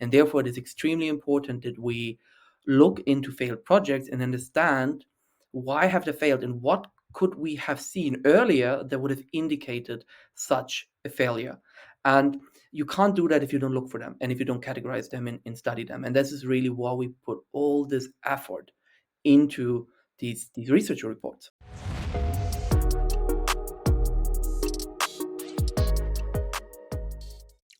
And therefore, it is extremely important that we look into failed projects and understand why have they failed and what could we have seen earlier that would have indicated such a failure. And you can't do that if you don't look for them and if you don't categorize them and study them. And this is really why we put all this effort into these research reports.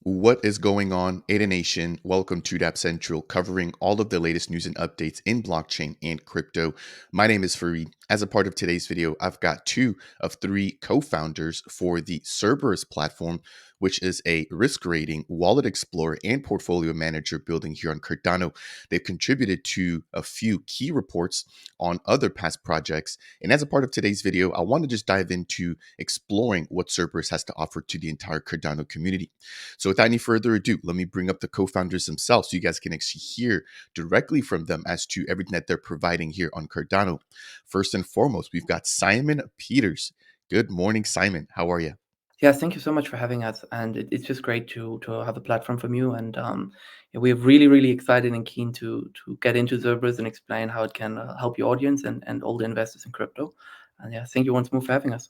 What is going on, Ada Nation? Welcome to Dapp Central, covering all of the latest news and updates in blockchain and crypto. My name is Fareed. As a part of today's video, I've got 2 of 3 co-founders for the Xerberus platform, which is a risk rating, wallet explorer, and portfolio manager building here on Cardano. They've contributed to a few key reports on other past projects. And as a part of today's video, I want to just dive into exploring what Xerberus has to offer to the entire Cardano community. So without any further ado, let me bring up the co-founders themselves so you guys can actually hear directly from them as to everything that they're providing here on Cardano. First and foremost, we've got Simon Peters. Good morning, Simon. How are you? Yeah, thank you so much for having us. And it's just great to have a platform from you. And we're really excited and keen to get into Xerberus and explain how it can help your audience and all the investors in crypto. And yeah, thank you once more for having us.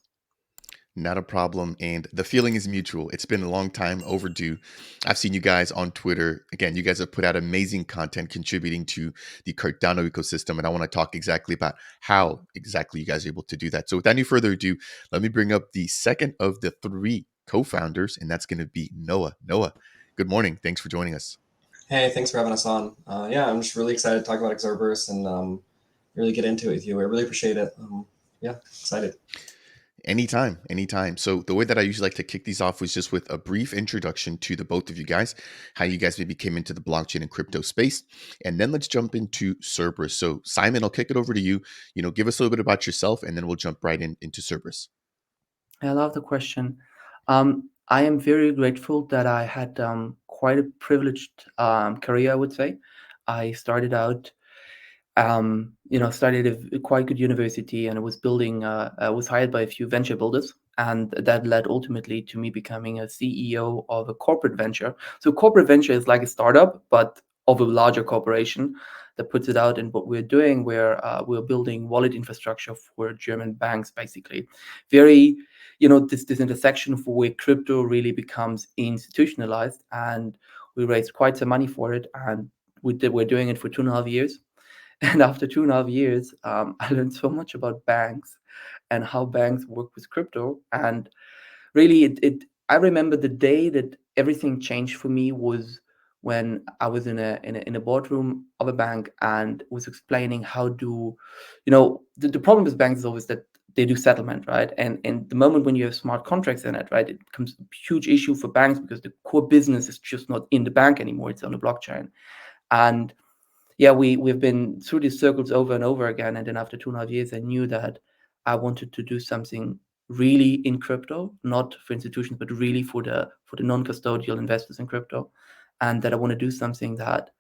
Not a problem. And the feeling is mutual. It's been a long time overdue. I've seen you guys on Twitter. Again, you guys have put out amazing content contributing to the Cardano ecosystem. And I want to talk exactly about how exactly you guys are able to do that. So without any further ado, let me bring up the second of the 3 co-founders, and that's going to be Noah. Noah, good morning. Thanks for joining us. Hey, thanks for having us on. Yeah, I'm just really excited to talk about Xerberus and really get into it with you. I really appreciate it. Yeah, excited. Anytime. So the way that I usually like to kick these off was just with a brief introduction to the both of you guys, how you guys maybe came into the blockchain and crypto space, and then let's jump into Xerberus. So Simon, I'll kick it over to you. Give us a little bit about yourself, and then we'll jump right into Xerberus. I love the question. I am very grateful that I had quite a privileged career, I would say. I started out studied at a quite good university, and I was building. I was hired by a few venture builders, and that led ultimately to me becoming a CEO of a corporate venture. So corporate venture is like a startup, but of a larger corporation that puts it out. And what we're doing, we're building wallet infrastructure for German banks, basically. Very, this intersection for where crypto really becomes institutionalized, and we raised quite some money for it, and we're doing it for 2.5 years. And after 2.5 years, I learned so much about banks and how banks work with crypto. And really, I remember the day that everything changed for me was when I was in a boardroom of a bank and was explaining how the problem with banks is always that they do settlement, right? And the moment when you have smart contracts in it, right, it becomes a huge issue for banks because the core business is just not in the bank anymore; it's on the blockchain. And yeah, we've been through these circles over and over again. And then after 2.5 years, I knew that I wanted to do something really in crypto, not for institutions, but really for the non-custodial investors in crypto. And that I want to do something that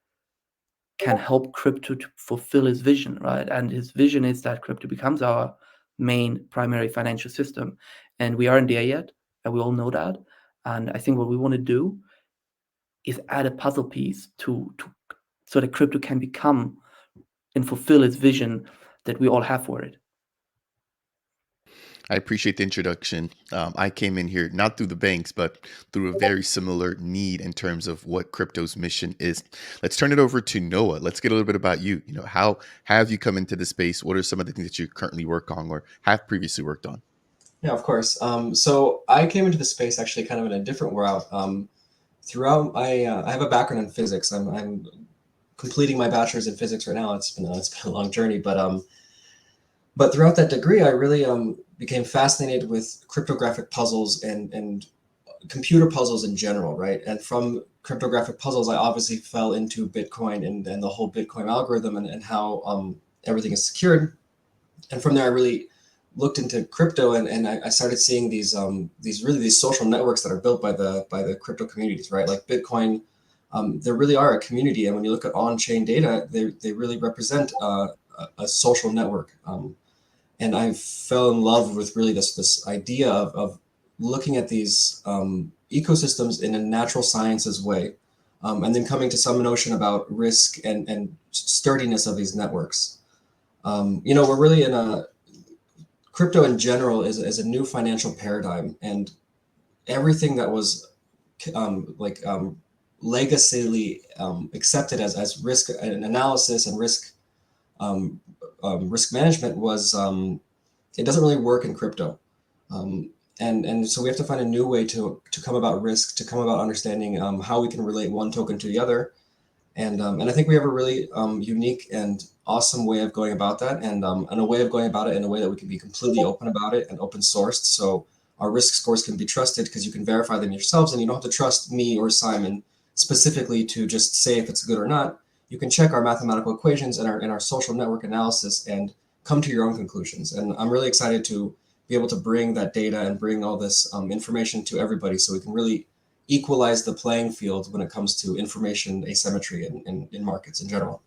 can help crypto to fulfill his vision, right? And his vision is that crypto becomes our main primary financial system. And we aren't there yet, and we all know that. And I think what we want to do is add a puzzle piece to so that crypto can become and fulfill its vision that we all have for it. I appreciate the introduction. I came in here not through the banks, but through a very similar need in terms of what crypto's mission is. Let's turn it over to Noah. Let's get a little bit about you. How have you come into the space? What are some of the things that you currently work on or have previously worked on? Yeah, of course. So I came into the space actually kind of in a different route. Throughout, I have a background in physics. I'm completing my bachelor's in physics right now. It's been a long journey, but throughout that degree, I really became fascinated with cryptographic puzzles and computer puzzles in general, right? And from cryptographic puzzles, I obviously fell into Bitcoin and the whole Bitcoin algorithm and how everything is secured. And from there, I really looked into crypto and I started seeing these social networks that are built by the crypto communities, right? Like Bitcoin, there really are a community, and when you look at on-chain data, they really represent a social network. And I fell in love with really this idea of looking at these ecosystems in a natural sciences way, and then coming to some notion about risk and sturdiness of these networks. We're really in a crypto in general is a new financial paradigm, and everything that was legacily accepted as risk and analysis and risk management was it doesn't really work in crypto. And so we have to find a new way to come about risk, to come about understanding how we can relate one token to the other. And I think we have a really unique and awesome way of going about that, and a way of going about it in a way that we can be completely open about it and open sourced. So our risk scores can be trusted because you can verify them yourselves, and you don't have to trust me or Simon specifically to just say if it's good or not. You can check our mathematical equations and our social network analysis and come to your own conclusions. And I'm really excited to be able to bring that data and bring all this information to everybody, so we can really equalize the playing field when it comes to information asymmetry in markets in general.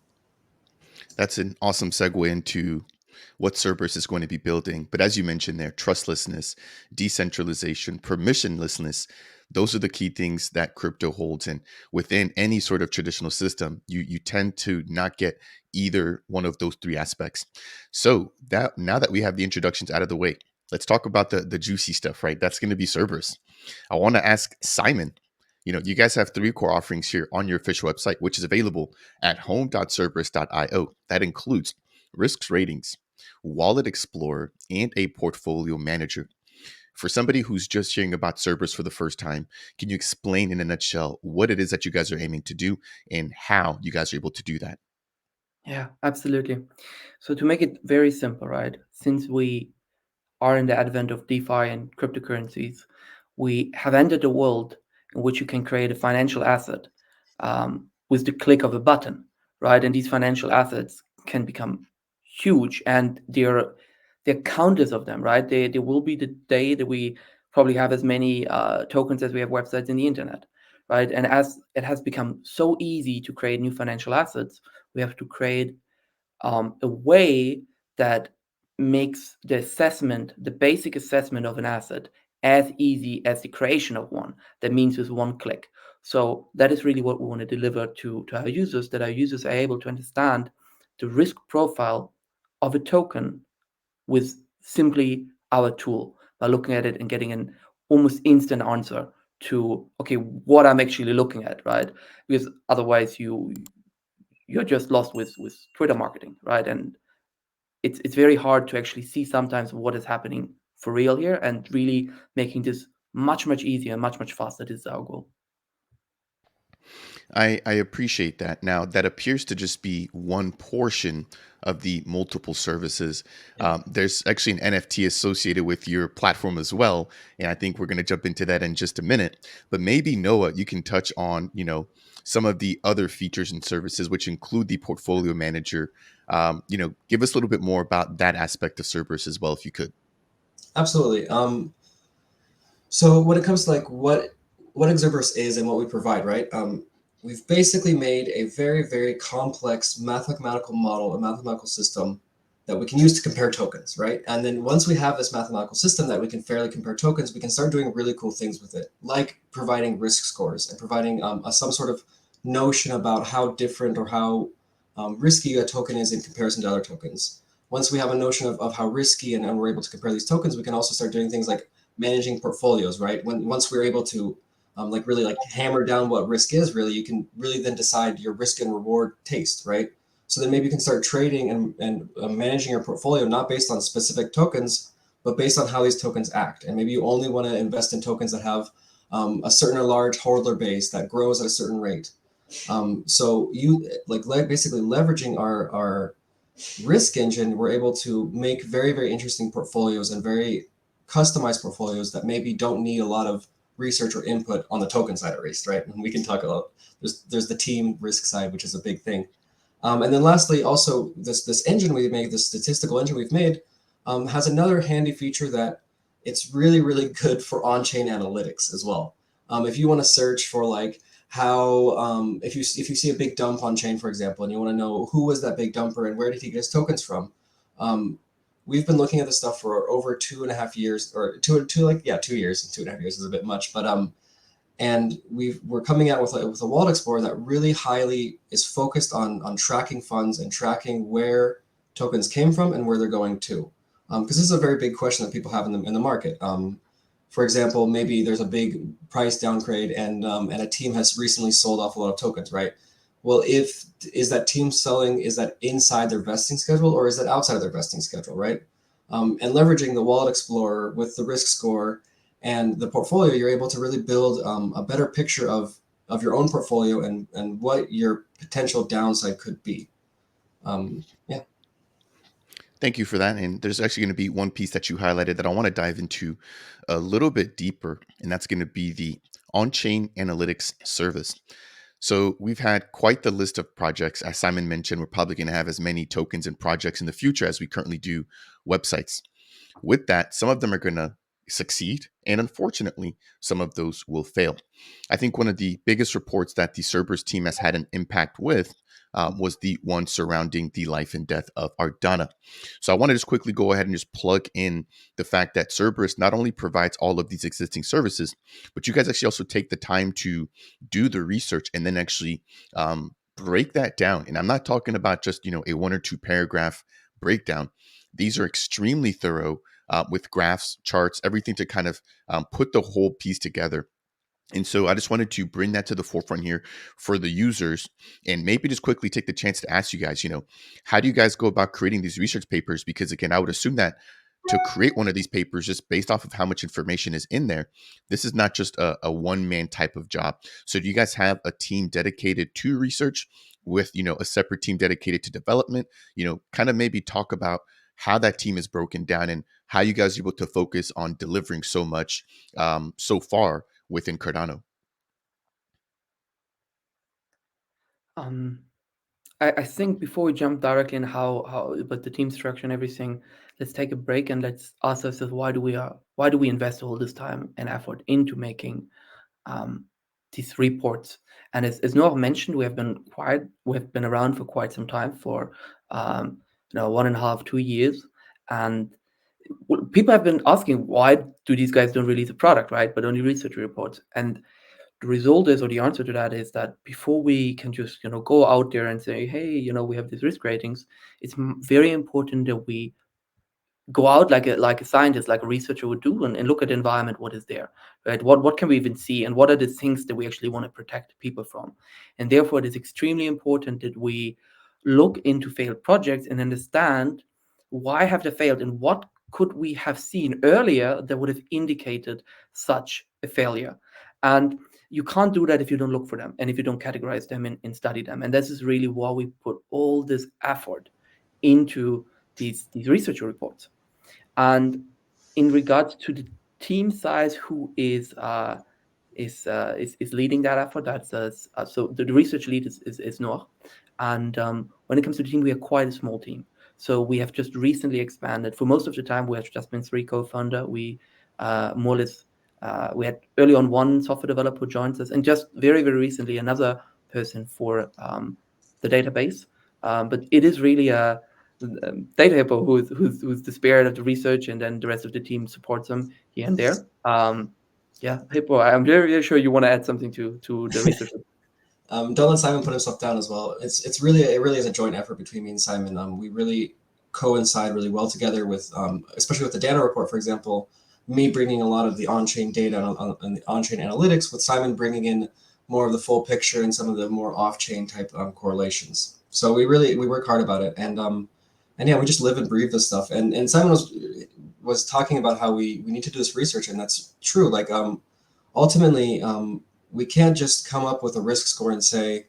That's an awesome segue into what Xerberus is going to be building. But as you mentioned there, trustlessness, decentralization, permissionlessness, those are the key things that crypto holds. And within any sort of traditional system, you tend to not get either one of those three aspects. So that now that we have the introductions out of the way, let's talk about the juicy stuff, right? That's going to be Xerberus. I want to ask Simon, you guys have 3 core offerings here on your official website, which is available at home.xerberus.io. That includes risks ratings, wallet explorer, and a portfolio manager. For somebody who's just hearing about Xerberus for the first time, can you explain in a nutshell what it is that you guys are aiming to do and how you guys are able to do that? Yeah, absolutely. So to make it very simple, right? Since we are in the advent of DeFi and cryptocurrencies, we have entered a world in which you can create a financial asset with the click of a button, right? And these financial assets can become huge, and there are countless of them, right? There will be the day that we probably have as many tokens as we have websites in the internet, right? And as it has become so easy to create new financial assets, we have to create a way that makes the assessment, the basic assessment of an asset, as easy as the creation of one. That means with one click. So that is really what we want to deliver to our users, that our users are able to understand the risk profile of a token with simply our tool, by looking at it and getting an almost instant answer to, okay, what I'm actually looking at, right? Because otherwise you're just lost with Twitter marketing, right? And it's very hard to actually see sometimes what is happening for real here, and really making this much easier and much faster. This is our goal. I appreciate that. Now, that appears to just be one portion of the multiple services. There's actually an NFT associated with your platform as well. And I think we're going to jump into that in just a minute. But maybe, Noah, you can touch on, some of the other features and services, which include the portfolio manager. Give us a little bit more about that aspect of Xerberus as well, if you could. Absolutely. So when it comes to like what Xerberus is and what we provide, right? We've basically made a very, very complex mathematical model, a mathematical system that we can use to compare tokens, right? And then once we have this mathematical system that we can fairly compare tokens, we can start doing really cool things with it, like providing risk scores and providing some sort of notion about how different or how risky a token is in comparison to other tokens. Once we have a notion of how risky and we're able to compare these tokens, we can also start doing things like managing portfolios, right? Once we're able to really hammer down what risk is, really, you can really then decide your risk and reward taste, right? So then maybe you can start trading and managing your portfolio, not based on specific tokens, but based on how these tokens act. And maybe you only want to invest in tokens that have a certain large holder base that grows at a certain rate. So you basically leveraging our risk engine, we're able to make very, very interesting portfolios and very customized portfolios that maybe don't need a lot of research or input on the token side, at least, right? And we can talk about there's the team risk side, which is a big thing. And then lastly, also this engine we made, this statistical engine we've made, has another handy feature that it's really, really good for on-chain analytics as well. If you want to search for like how if you see a big dump on chain, for example, and you want to know who was that big dumper and where did he get his tokens from, we've been looking at this stuff for over 2.5 years, or 2 years. 2.5 years is a bit much, but And we're coming out with a wallet explorer that really highly is focused on tracking funds and tracking where tokens came from and where they're going to. Because this is a very big question that people have in the market. For example, maybe there's a big price downgrade and a team has recently sold off a lot of tokens, right? Well, is that team selling, is that inside their vesting schedule or is that outside of their vesting schedule, right? And leveraging the Wallet Explorer with the risk score and the portfolio, you're able to really build a better picture of your own portfolio and what your potential downside could be. Yeah. Thank you for that. And there's actually going to be one piece that you highlighted that I want to dive into a little bit deeper, and that's going to be the on-chain analytics service. So we've had quite the list of projects. As Simon mentioned, we're probably going to have as many tokens and projects in the future as we currently do websites. With that, some of them are going to succeed, and unfortunately, some of those will fail. I think one of the biggest reports that the Xerberus team has had an impact with was the one surrounding the life and death of Cardano. So I want to just quickly go ahead and just plug in the fact that Xerberus not only provides all of these existing services, but you guys actually also take the time to do the research and then actually break that down. And I'm not talking about just, a 1 or 2 paragraph breakdown. These are extremely thorough with graphs, charts, everything to kind of put the whole piece together. And so I just wanted to bring that to the forefront here for the users and maybe just quickly take the chance to ask you guys, how do you guys go about creating these research papers? Because again, I would assume that to create one of these papers, just based off of how much information is in there, this is not just a one-man type of job. So do you guys have a team dedicated to research with, a separate team dedicated to development? Kind of maybe talk about how that team is broken down and how you guys are able to focus on delivering so much so far within Cardano. Um, I think before we jump directly in how but the team structure and everything, let's take a break and let's ask ourselves why do we invest all this time and effort into making these reports? And as Noah mentioned, we have been around for quite some time, for 1.5, 2 years, and people have been asking why do these guys don't release a product, right? But only research reports. And the result is, or the answer to that is that before we can just go out there and say, hey, we have these risk ratings, it's very important that we go out like a scientist, like a researcher would do, and look at the environment, what is there, right? What can we even see, and what are the things that we actually want to protect people from? And therefore, it is extremely important that we look into failed projects and understand why have they failed and what could we have seen earlier that would have indicated such a failure. And you can't do that if you don't look for them and if you don't categorize them and study them. And this is really why we put all this effort into these research reports. And in regards to the team size, who is leading that effort, that's so the research lead is Noah. And when it comes to the team, we are quite a small team. So we have just recently expanded. For most of the time, we have just been 3 co-founder. We more or less we had early on one software developer who joins us, and just very, very recently another person for the database. But it is really a data hippo who's the spirit of the research, and then the rest of the team supports them here and there. Yeah, Hippo, I'm very, very sure you want to add something to the research. Don't let Simon put himself down as well. It really is a joint effort between me and Simon. We really coincide really well together with, especially with the data report, for example, me bringing a lot of the on-chain data and the on-chain analytics, with Simon bringing in more of the full picture and some of the more off-chain type correlations. So we work hard about it, and yeah, we just live and breathe this stuff. And Simon was talking about how we need to do this research, and that's true. Like ultimately, we can't just come up with a risk score and say,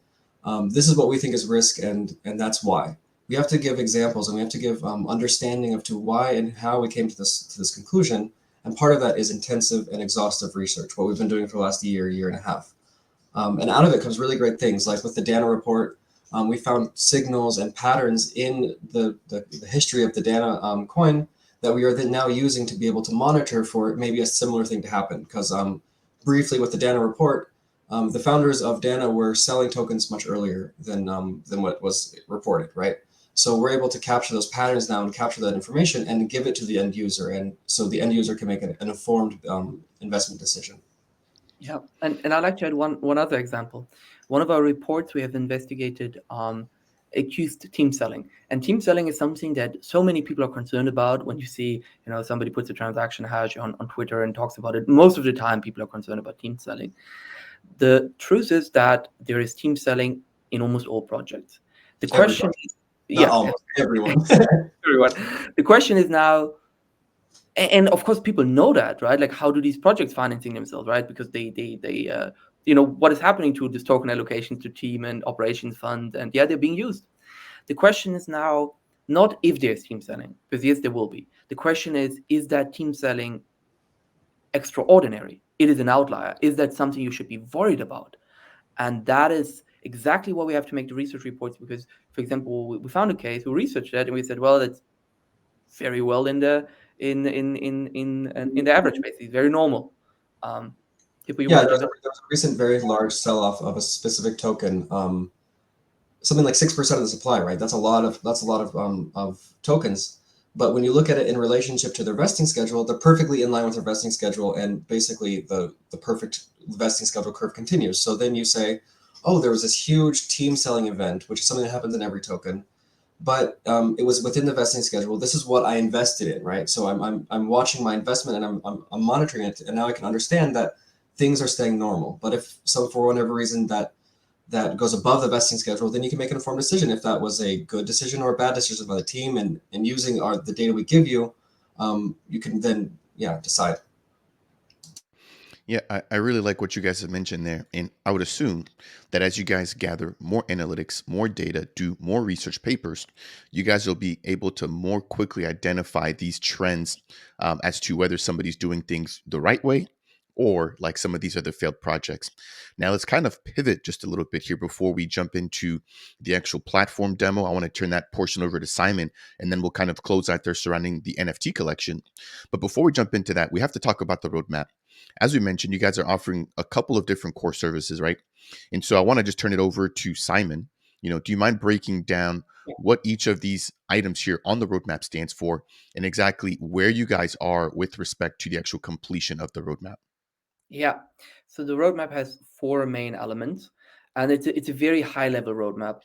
this is what we think is risk, and that's why. We have to give examples, and we have to give understanding of to why and how we came to this conclusion. And part of that is intensive and exhaustive research, what we've been doing for the last year and a half. And out of it comes really great things, like with the Dana report. We found signals and patterns in the history of the Dana coin that we are then now using to be able to monitor for maybe a similar thing to happen. Because briefly with the Dana report, the founders of Dana were selling tokens much earlier than what was reported, right? So we're able to capture those patterns now and capture that information and give it to the end user, and so the end user can make an informed investment decision. Yeah, and I'd like to add one other example. One of our reports, we have investigated accused team selling, and team selling is something that so many people are concerned about. When you see, somebody puts a transaction hash on Twitter and talks about it, most of the time people are concerned about team selling. The truth is that there is team selling in almost all projects. The question Everybody, is, not yeah, almost everyone. everyone. The question is now, and of course people know that, right? Like, how do these projects financing themselves, right? Because they what is happening to this token allocations to team and operations fund, and yeah, they're being used. The question is now not if there's team selling, because yes, there will be. The question is that team selling extraordinary? It is an outlier. Is that something you should be worried about? And that is exactly why we have to make the research reports, because, for example, we found a case, we researched that, and we said, well, it's very well in the average space. It's very normal. If we Yeah, want to there take was, that. there was a recent very large sell-off of a specific token, something like 6% of the supply, right? That's a lot of tokens. But when you look at it in relationship to their vesting schedule, they're perfectly in line with their vesting schedule, and basically the perfect vesting schedule curve continues. So then you say, oh, there was this huge team selling event, which is something that happens in every token, but it was within the vesting schedule. This is what I invested in, right? So I'm watching my investment, and I'm monitoring it, and now I can understand that things are staying normal. But if so, for whatever reason that goes above the vesting schedule, then you can make an informed decision if that was a good decision or a bad decision by the team. And using the data we give you, you can then decide. Yeah, I really like what you guys have mentioned there. And I would assume that as you guys gather more analytics, more data, do more research papers, you guys will be able to more quickly identify these trends as to whether somebody's doing things the right way or like some of these other failed projects. Now, let's kind of pivot just a little bit here before we jump into the actual platform demo. I want to turn that portion over to Simon, and then we'll kind of close out there surrounding the NFT collection. But before we jump into that, we have to talk about the roadmap. As we mentioned, you guys are offering a couple of different core services, right? And so I want to just turn it over to Simon. Do you mind breaking down what each of these items here on the roadmap stands for and exactly where you guys are with respect to the actual completion of the roadmap? Yeah. So the roadmap has four main elements, and it's a very high level roadmap.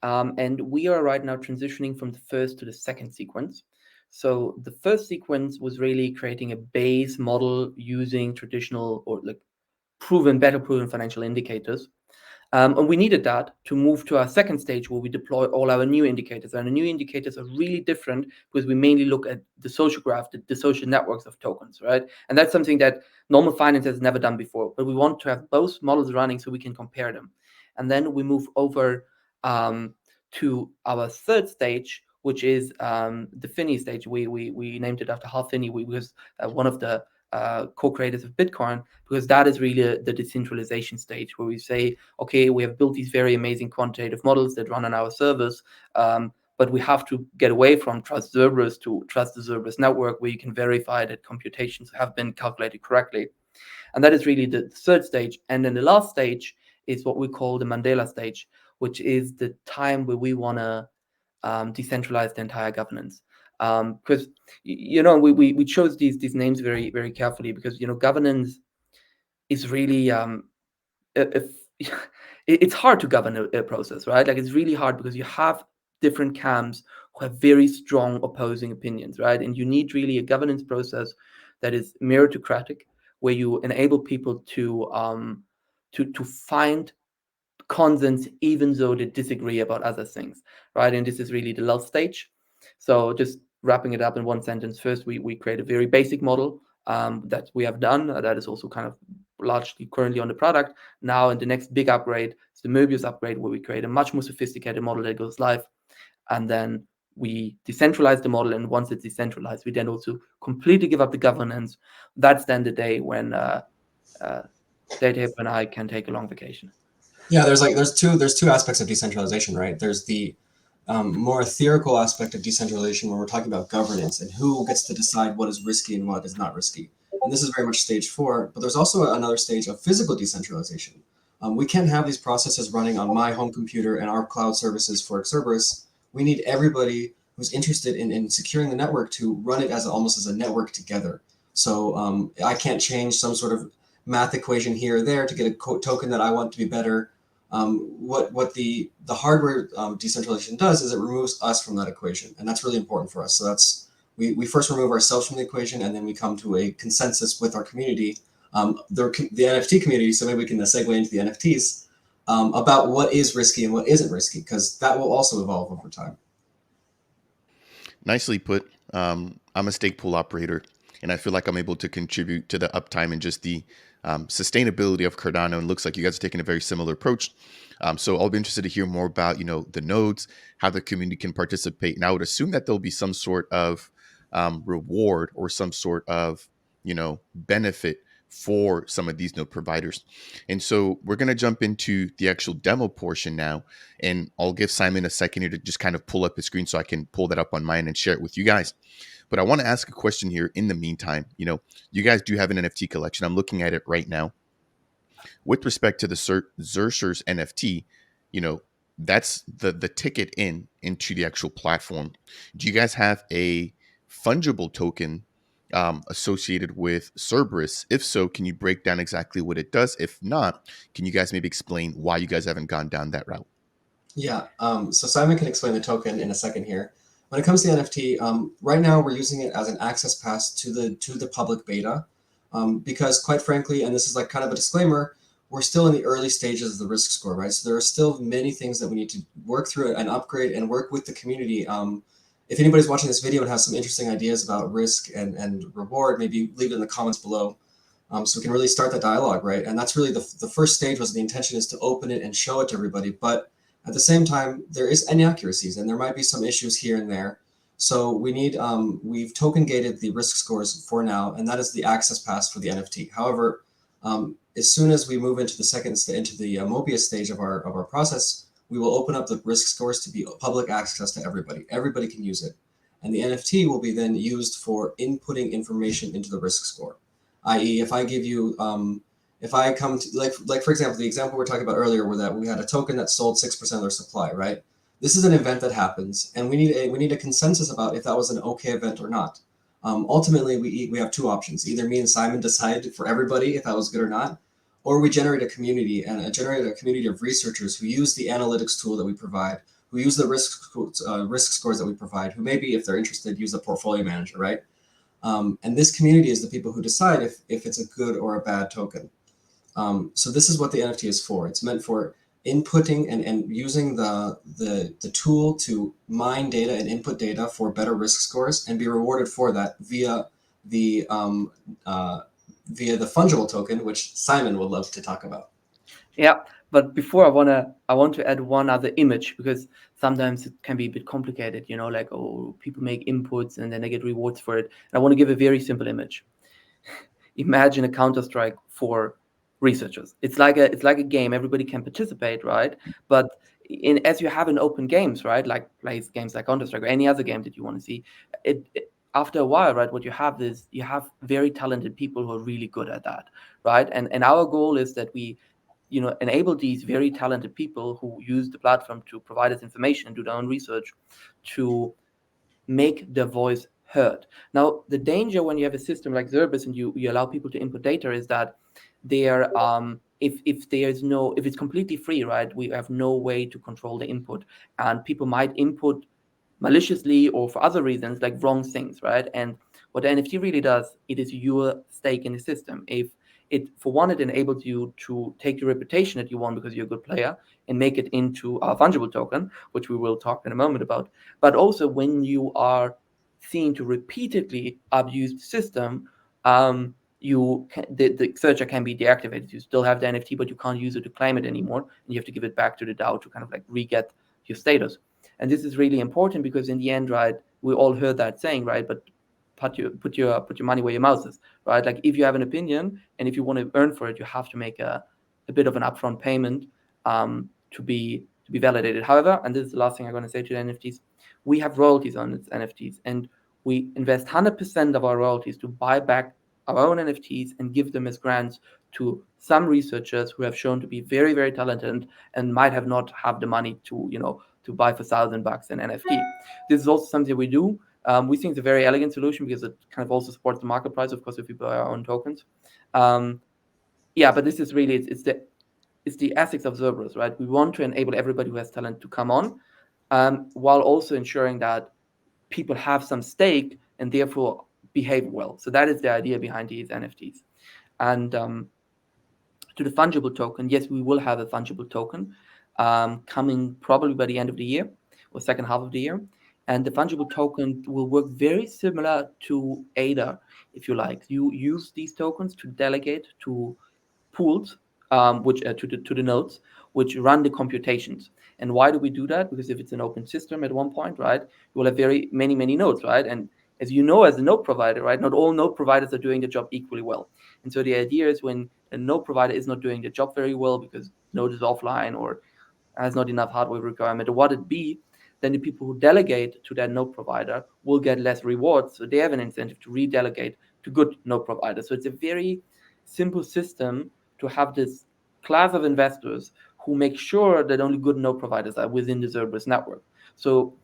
And we are right now transitioning from the first to the second sequence. So the first sequence was really creating a base model using traditional or like better proven financial indicators. And we needed that to move to our second stage where we deploy all our new indicators. And the new indicators are really different because we mainly look at the social graph, the social networks of tokens, right? And that's something that normal finance has never done before. But we want to have both models running so we can compare them. And then we move over to our third stage, which is the Finney stage. We named it after Hal Finney, because one of the co-creators of Bitcoin, because that is really the decentralization stage where we say, okay, we have built these very amazing quantitative models that run on our servers, but we have to get away from trust Xerberus to trust the Xerberus network, where you can verify that computations have been calculated correctly. And that is really the third stage. And then the last stage is what we call the Mandela stage, which is the time where we want to decentralize the entire governance. Because we chose these names very, very carefully, because governance is really it's hard to govern a process, right? Like, it's really hard because you have different camps who have very strong opposing opinions, right? And you need really a governance process that is meritocratic, where you enable people to find consens even though they disagree about other things, right? And this is really the last stage. So just wrapping it up in one sentence, first we create a very basic model that we have done, that is also kind of largely currently on the product now. And the next big upgrade is the Möbius upgrade, where we create a much more sophisticated model that goes live, and then we decentralize the model. And once it's decentralized, we then also completely give up the governance. That's then the day when Data and I can take a long vacation. Yeah, there's two aspects of decentralization, right? There's the more theoretical aspect of decentralization, when we're talking about governance and who gets to decide what is risky and what is not risky. And this is very much stage 4, but there's also another stage of physical decentralization. We can't have these processes running on my home computer and our cloud services for Xerberus. We need everybody who's interested in securing the network to run it as almost as a network together. So I can't change some sort of math equation here or there to get a token that I want to be better. What the hardware decentralization does is it removes us from that equation, and that's really important for us. So that's we first remove ourselves from the equation, and then we come to a consensus with our community, the NFT community. So maybe we can segue into the NFTs about what is risky and what isn't risky, because that will also evolve over time. Nicely put. I'm a stake pool operator, and I feel like I'm able to contribute to the uptime and just the sustainability of Cardano. And it looks like you guys are taking a very similar approach. So I'll be interested to hear more about, the nodes, how the community can participate. And I would assume that there'll be some sort of reward or some sort of, benefit for some of these node providers. And so we're going to jump into the actual demo portion now. And I'll give Simon a second here to just kind of pull up his screen so I can pull that up on mine and share it with you guys. But I want to ask a question here in the meantime. You guys do have an NFT collection. I'm looking at it right now. With respect to the Xercher's NFT, that's the ticket into the actual platform. Do you guys have a fungible token associated with Xerberus? If so, can you break down exactly what it does? If not, can you guys maybe explain why you guys haven't gone down that route? Yeah, so Simon can explain the token in a second here. When it comes to the NFT, right now we're using it as an access pass to the public beta, because quite frankly, and this is like kind of a disclaimer, we're still in the early stages of the risk score, right? So there are still many things that we need to work through and upgrade and work with the community. If anybody's watching this video and has some interesting ideas about risk and reward, maybe leave it in the comments below. So we can really start that dialogue, right? And that's really the first stage. Was the intention is to open it and show it to everybody, but at the same time, there is inaccuracies and there might be some issues here and there. So we need, we've token gated the risk scores for now, and that is the access pass for the NFT. However, as soon as we move into the Mobius stage of our process, we will open up the risk scores to be public access to everybody. Everybody can use it. And the NFT will be then used for inputting information into the risk score. I.e., if I give you, if I come to, like for example, the example we are talking about earlier, where that we had a token that sold 6% of their supply, right? This is an event that happens, and we need a consensus about if that was an okay event or not. Ultimately, we have two options: either me and Simon decide for everybody if that was good or not, or we generate a community of researchers who use the analytics tool that we provide, who use the risk scores that we provide, who maybe, if they're interested, use the portfolio manager, right? And this community is the people who decide if it's a good or a bad token. So this is what the NFT is for. It's meant for inputting and using the tool to mine data and input data for better risk scores and be rewarded for that via the fungible token, which Simon would love to talk about. Yeah, but before I want to add one other image, because sometimes it can be a bit complicated, like, oh, people make inputs and then they get rewards for it. And I want to give a very simple image. Imagine a Counter-Strike for researchers. It's like a game. Everybody can participate, right? But as you have in open games, right, like plays games like Counter-Strike or any other game that you want to see, after a while, right, what you have is you have very talented people who are really good at that, right? And our goal is that we enable these very talented people who use the platform to provide us information and do their own research to make their voice heard. Now, the danger when you have a system like Xerberus and you allow people to input data is that if it's completely free, right, we have no way to control the input, and people might input maliciously or for other reasons, like wrong things, right? And what the NFT really does, it is your stake in the system. If it, for one, it enables you to take your reputation that you want because you're a good player and make it into a fungible token, which we will talk in a moment about. But also, when you are seen to repeatedly abuse the system, the Xercher can be deactivated. You still have the NFT, but you can't use it to claim it anymore, and you have to give it back to the DAO to kind of like re-get your status. And this is really important because in the end, right, we all heard that saying, right? But put your money where your mouth is, right? Like if you have an opinion and if you want to earn for it, you have to make a bit of an upfront payment to be validated. However, and this is the last thing I'm going to say to the NFTs, we have royalties on its NFTs, and we invest 100% of our royalties to buy back our own NFTs and give them as grants to some researchers who have shown to be very, very talented and might have not have the money to buy for $1,000 an NFT. This is also something we do. We think it's a very elegant solution because it kind of also supports the market price, of course, if we buy our own tokens. Yeah, but this is really it's the ethics of Xerberus, right? We want to enable everybody who has talent to come on, while also ensuring that people have some stake and therefore behave well. So that is the idea behind these NFTs. And to the fungible token, yes, we will have a fungible token coming probably by the end of the year or second half of the year. And the fungible token will work very similar to ADA, if you like. You use these tokens to delegate to pools, which to the nodes, which run the computations. And why do we do that? Because if it's an open system at one point, right, you will have very many nodes, right? And as you know, as a node provider, right, not all node providers are doing the job equally well. And so the idea is when a node provider is not doing the job very well because node is offline or has not enough hardware requirement or what it be, then the people who delegate to that node provider will get less rewards. So they have an incentive to redelegate to good node providers. So it's a very simple system to have this class of investors who make sure that only good node providers are within the Xerberus network. So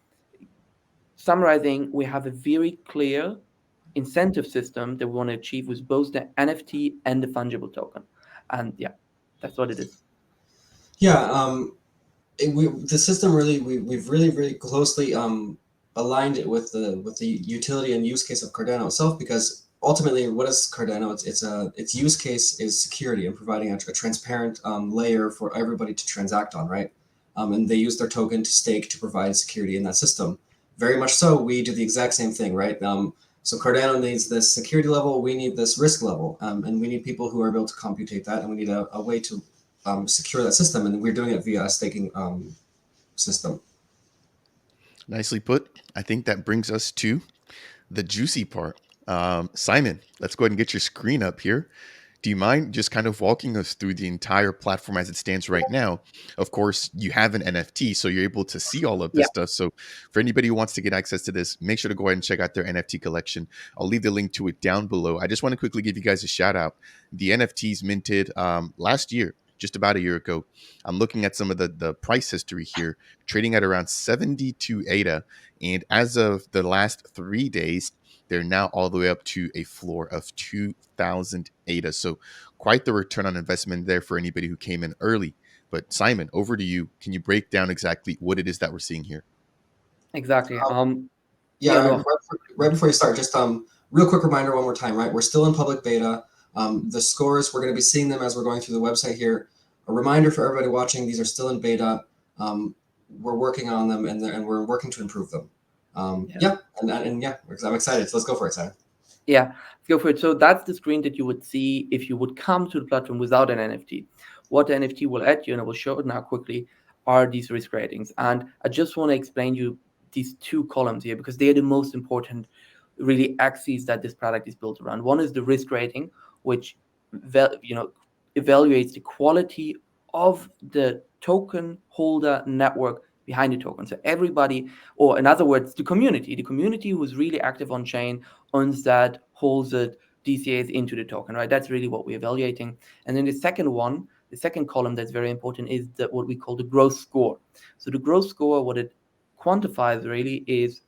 summarizing, we have a very clear incentive system that we want to achieve with both the NFT and the fungible token. And yeah, that's what it is. Yeah, the system really we've really closely aligned it with the utility and use case of Cardano itself, because ultimately what is Cardano? Its use case is security and providing a transparent layer for everybody to transact on, right? And they use their token to stake to provide security in that system. Very much so, we do the exact same thing, right? So Cardano needs this security level, we need this risk level, and we need people who are able to computate that, and we need a way to secure that system, and we're doing it via a staking system. Nicely put. I think that brings us to the juicy part. Simon, let's go ahead and get your screen up here. Do you mind just kind of walking us through the entire platform as it stands right now? Of course, you have an NFT, so you're able to see all of this stuff. So for anybody who wants to get access to this, make sure to go ahead and check out their NFT collection. I'll leave the link to it down below. I just want to quickly give you guys a shout out. The NFTs minted last year, just about a year ago. I'm looking at some of the price history here, trading at around 72 ADA. And as of the last 3 days, they're now all the way up to a floor of 2,000 ADA. So quite the return on investment there for anybody who came in early. But Simon, over to you. Can you break down exactly what it is that we're seeing here? Exactly. Yeah, No. right before you start, just real quick reminder one more time, right? We're still in public beta. The scores, we're going to be seeing them as we're going through the website here. A reminder for everybody watching, these are still in beta. We're working on them, and we're working to improve them. I'm excited. So let's go for it, Simon. Yeah, let's go for it. So that's the screen that you would see if you would come to the platform without an NFT. What the NFT will add you, and I will show it now quickly, are these risk ratings. And I just want to explain you these two columns here because they are the most important, really, axes that this product is built around. One is the risk rating, which evaluates the quality of the token holder network behind the token. So everybody, or in other words, the community who is really active on chain owns that, holds it, DCAs into the token, right? That's really what we're evaluating. And then the second column that's very important is what we call the growth score. So the growth score, what it quantifies really is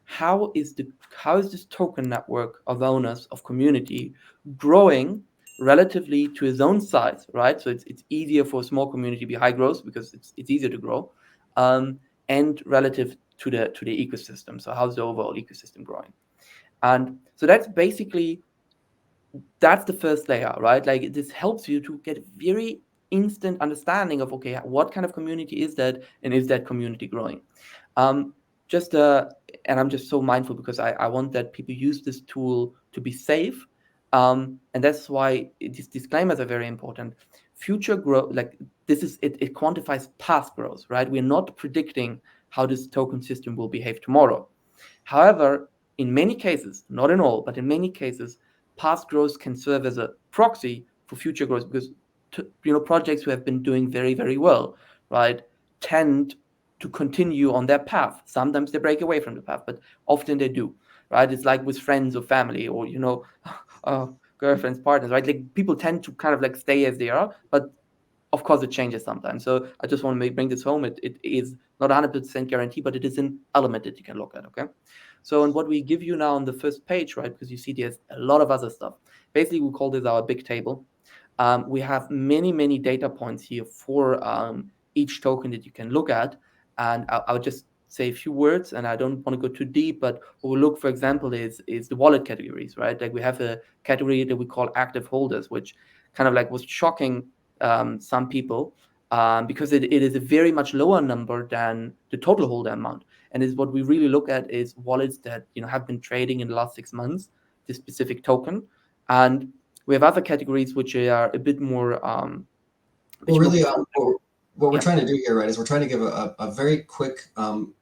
how is this token network of owners of community growing relatively to its own size, right? So it's easier for a small community to be high growth because it's easier to grow, and relative to the ecosystem. So how's the overall ecosystem growing? And so that's the first layer, right? Like this helps you to get very instant understanding of, okay, what kind of community is that, and is that community growing? And I'm just so mindful because I want that people use this tool to be safe, and that's why these disclaimers are very important. Future growth, like this is it quantifies past growth, right? We're not predicting how this token system will behave tomorrow. However, in many cases, not in all, but in many cases, past growth can serve as a proxy for future growth because projects who have been doing very well, right, tend to continue on their path. Sometimes they break away from the path, but often they do, right? It's like with friends or family or girlfriends, partners, right? Like people tend to kind of like stay as they are, but of course it changes sometimes. So I just want to bring this home. It is not 100% guarantee, but it is an element that you can look at. Okay. So, and what we give you now on the first page, right? Because you see there's a lot of other stuff. Basically, we call this our big table. We have many data points here for each token that you can look at. And I'll just say a few words, and I don't want to go too deep, but what we'll look, for example, is the wallet categories, right? Like we have a category that we call active holders, which kind of like was shocking some people because it is a very much lower number than the total holder amount. And is what we really look at is wallets that have been trading in the last 6 months, this specific token. And we have other categories which are a bit more. Well, really, what we're Yeah. trying to do here, right, is we're trying to give a very quick,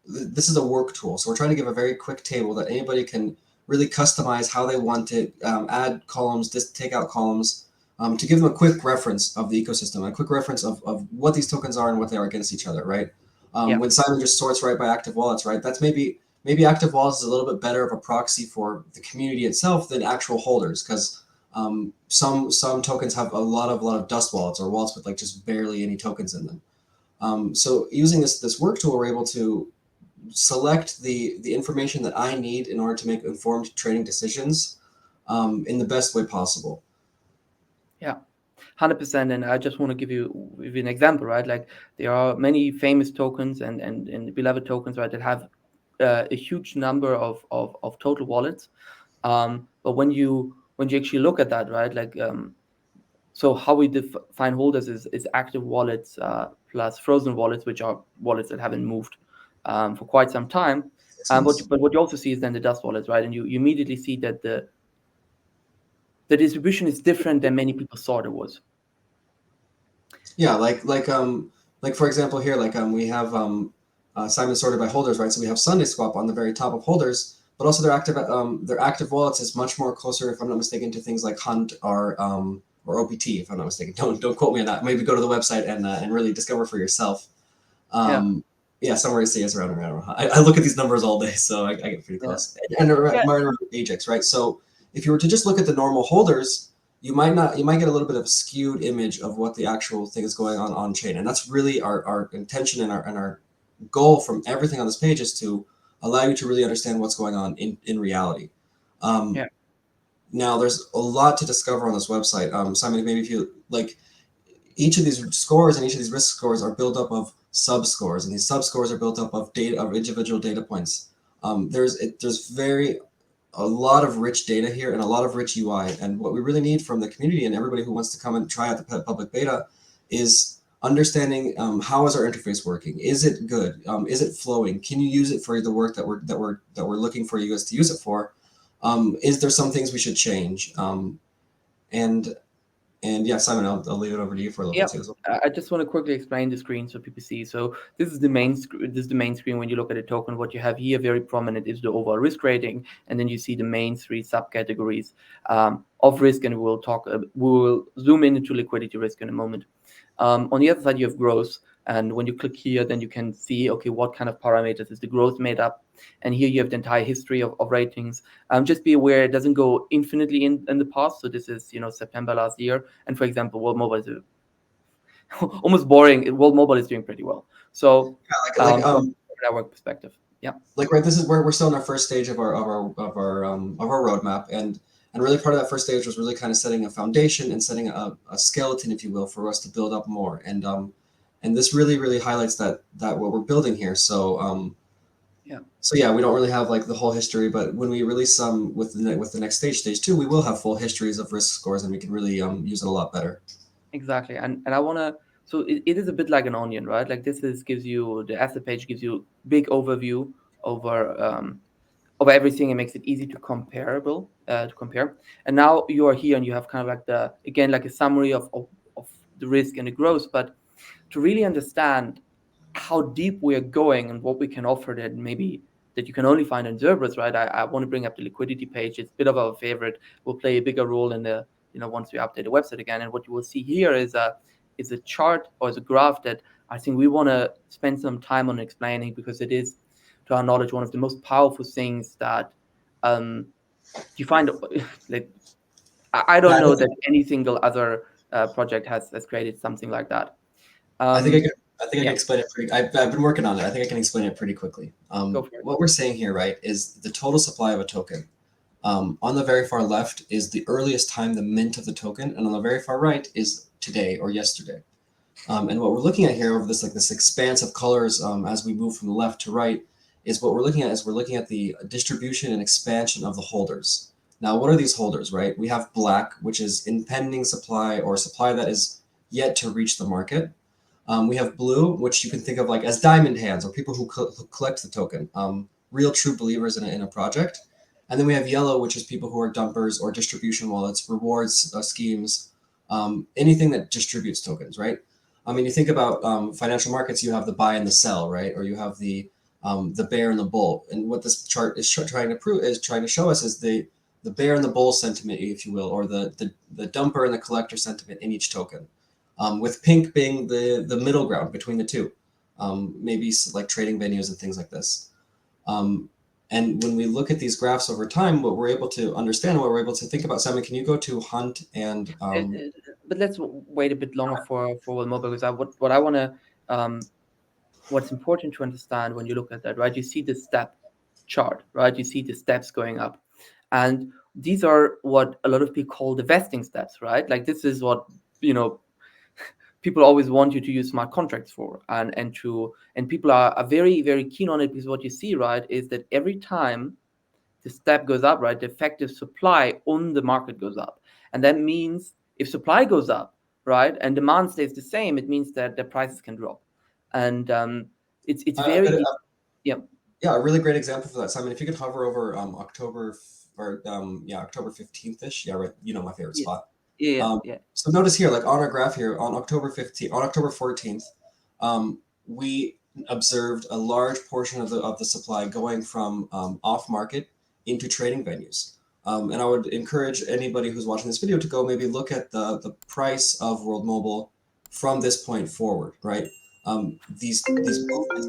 this is a work tool. So we're trying to give a very quick table that anybody can really customize how they want it, add columns, just take out columns, to give them a quick reference of the ecosystem, a quick reference of what these tokens are and what they are against each other, right? Yeah. When Simon just sorts right by active wallets, right, that's maybe active wallets is a little bit better of a proxy for the community itself than actual holders, because some tokens have a lot of dust wallets, or wallets with like just barely any tokens in them. So using this work tool, we're able to select the information that I need in order to make informed trading decisions in the best way possible. Yeah, 100%. And I just want to give you an example, right? Like there are many famous tokens and beloved tokens, right, that have a huge number of total wallets. But when you actually look at that, right, like so how we define holders is active wallets plus frozen wallets, which are wallets that haven't moved for quite some time. But what you also see is then the dust wallets, right? And you immediately see that the distribution is different than many people thought it was. Yeah, like for example here, like we have Simon sorted by holders, right? So we have Sunday Swap on the very top of holders, but also their active wallets is much more closer, if I'm not mistaken, to things like Hunt or OPT, if I'm not mistaken. Don't quote me on that. Maybe go to the website and really discover for yourself. Yeah, somewhere to say is around. I look at these numbers all day, so I get pretty close. Yeah. And around Ajax, right? So if you were to just look at the normal holders, you might get a little bit of a skewed image of what the actual thing is going on chain. And that's really our intention and our goal from everything on this page, is to allow you to really understand what's going on in reality. Now there's a lot to discover on this website. Simon, maybe if you like, each of these scores and each of these risk scores are built up of sub scores, and these sub scores are built up of individual data points. There's a lot of rich data here and a lot of rich UI. And what we really need from the community and everybody who wants to come and try out the public beta is understanding how is our interface working? Is it good? Is it flowing? Can you use it for the work that we're looking for you guys to use it for? Is there some things we should change? And yeah, Simon, I'll leave it over to you for a little bit too as well. I just want to quickly explain the screen so people see. So this is the main screen when you look at a token. What you have here very prominent is the overall risk rating, and then you see the main 3 subcategories of risk, and we will zoom into liquidity risk in a moment. On the other side, you have growth, and when you click here, then you can see, okay, what kind of parameters is the growth made up? And here you have the entire history of ratings. Just be aware it doesn't go infinitely in the past. So this is September last year, and for example, World Mobile is almost boring. World Mobile is doing pretty well. So from a network perspective, like right, this is where we're still in our first stage of our roadmap, and really part of that first stage was really kind of setting a foundation and setting a skeleton, if you will, for us to build up more. And this really highlights that what we're building here. So So yeah, we don't really have like the whole history, but when we release some with the next stage 2, we will have full histories of risk scores, and we can really use it a lot better. Exactly, and I want to. So it is a bit like an onion, right? Like gives you the asset page, gives you big overview over everything, and makes it easy to compare. And now you are here, and you have kind of like like a summary of the risk and the growth. But to really understand how deep we are going and what we can offer that you can only find in Xerberus, right? I want to bring up the liquidity page. It's a bit of our favorite. Will play a bigger role in the once we update the website again. And what you will see here is a chart or is a graph that I think we want to spend some time on explaining, because it is, to our knowledge, one of the most powerful things that you find. Like I don't know that any single other project has created something like that. I think I can explain it pretty. I've been working on it. I think I can explain it pretty quickly. Go for it. What we're saying here, right, is the total supply of a token. On the very far left is the earliest time, the mint of the token, and on the very far right is today or yesterday. And what we're looking at here over this expanse of colors as we move from the left to right is what we're looking at the distribution and expansion of the holders. Now, what are these holders, right? We have black, which is impending supply or supply that is yet to reach the market. We have blue, which you can think of like as diamond hands or people who collect the token, real true believers in a project. And then we have yellow, which is people who are dumpers or distribution wallets, rewards schemes, anything that distributes tokens, right? I mean, you think about financial markets, you have the buy and the sell, right? Or you have the bear and the bull. And what this chart is trying to show us is the bear and the bull sentiment, if you will, or the dumper and the collector sentiment in each token. With pink being the middle ground between the two, maybe like trading venues and things like this. And when we look at these graphs over time, what we're able to understand, what we're able to think about, Simon, can you go to Hunt and... But let's wait a bit longer for World Mobile, because what I want to, what's important to understand when you look at that, right? You see the step chart, right? You see the steps going up. And these are what a lot of people call the vesting steps, right? Like this is what, people always want you to use smart contracts for, and people are very, very keen on it, because what you see, right, is that every time the step goes up, right, the effective supply on the market goes up. And that means if supply goes up, right, and demand stays the same, it means that the prices can drop. And it's very yeah. Yeah, a really great example for that, Simon. If you could hover over October 15th-ish. Yeah, right. My favorite spot. Yeah. So notice here, like on our graph here, on October 14th, we observed a large portion of the supply going from off market into trading venues. And I would encourage anybody who's watching this video to go maybe look at the price of World Mobile from this point forward, right? These movements of tokens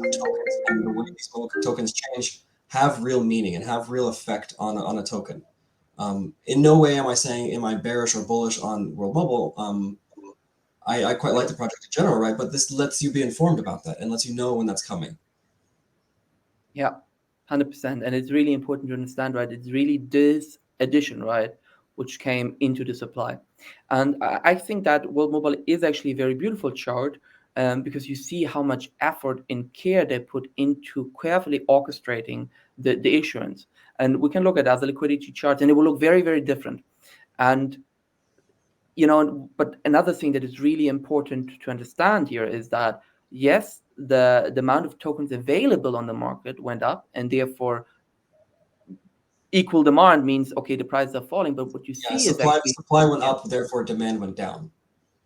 and the way these tokens change have real meaning and have real effect on a token. In no way am I saying am I bearish or bullish on World Mobile. I quite like the project in general, right? But this lets you be informed about that and lets you know when that's coming. Yeah, 100%. And it's really important to understand, right? It's really this addition, right, which came into the supply. And I think that World Mobile is actually a very beautiful chart, because you see how much effort and care they put into carefully orchestrating the issuance. And we can look at other liquidity charts, and it will look very, very different. And but another thing that is really important to understand here is that, yes, the amount of tokens available on the market went up, and therefore equal demand means, okay, the prices are falling. But what you see is actually supply went up, therefore demand went down.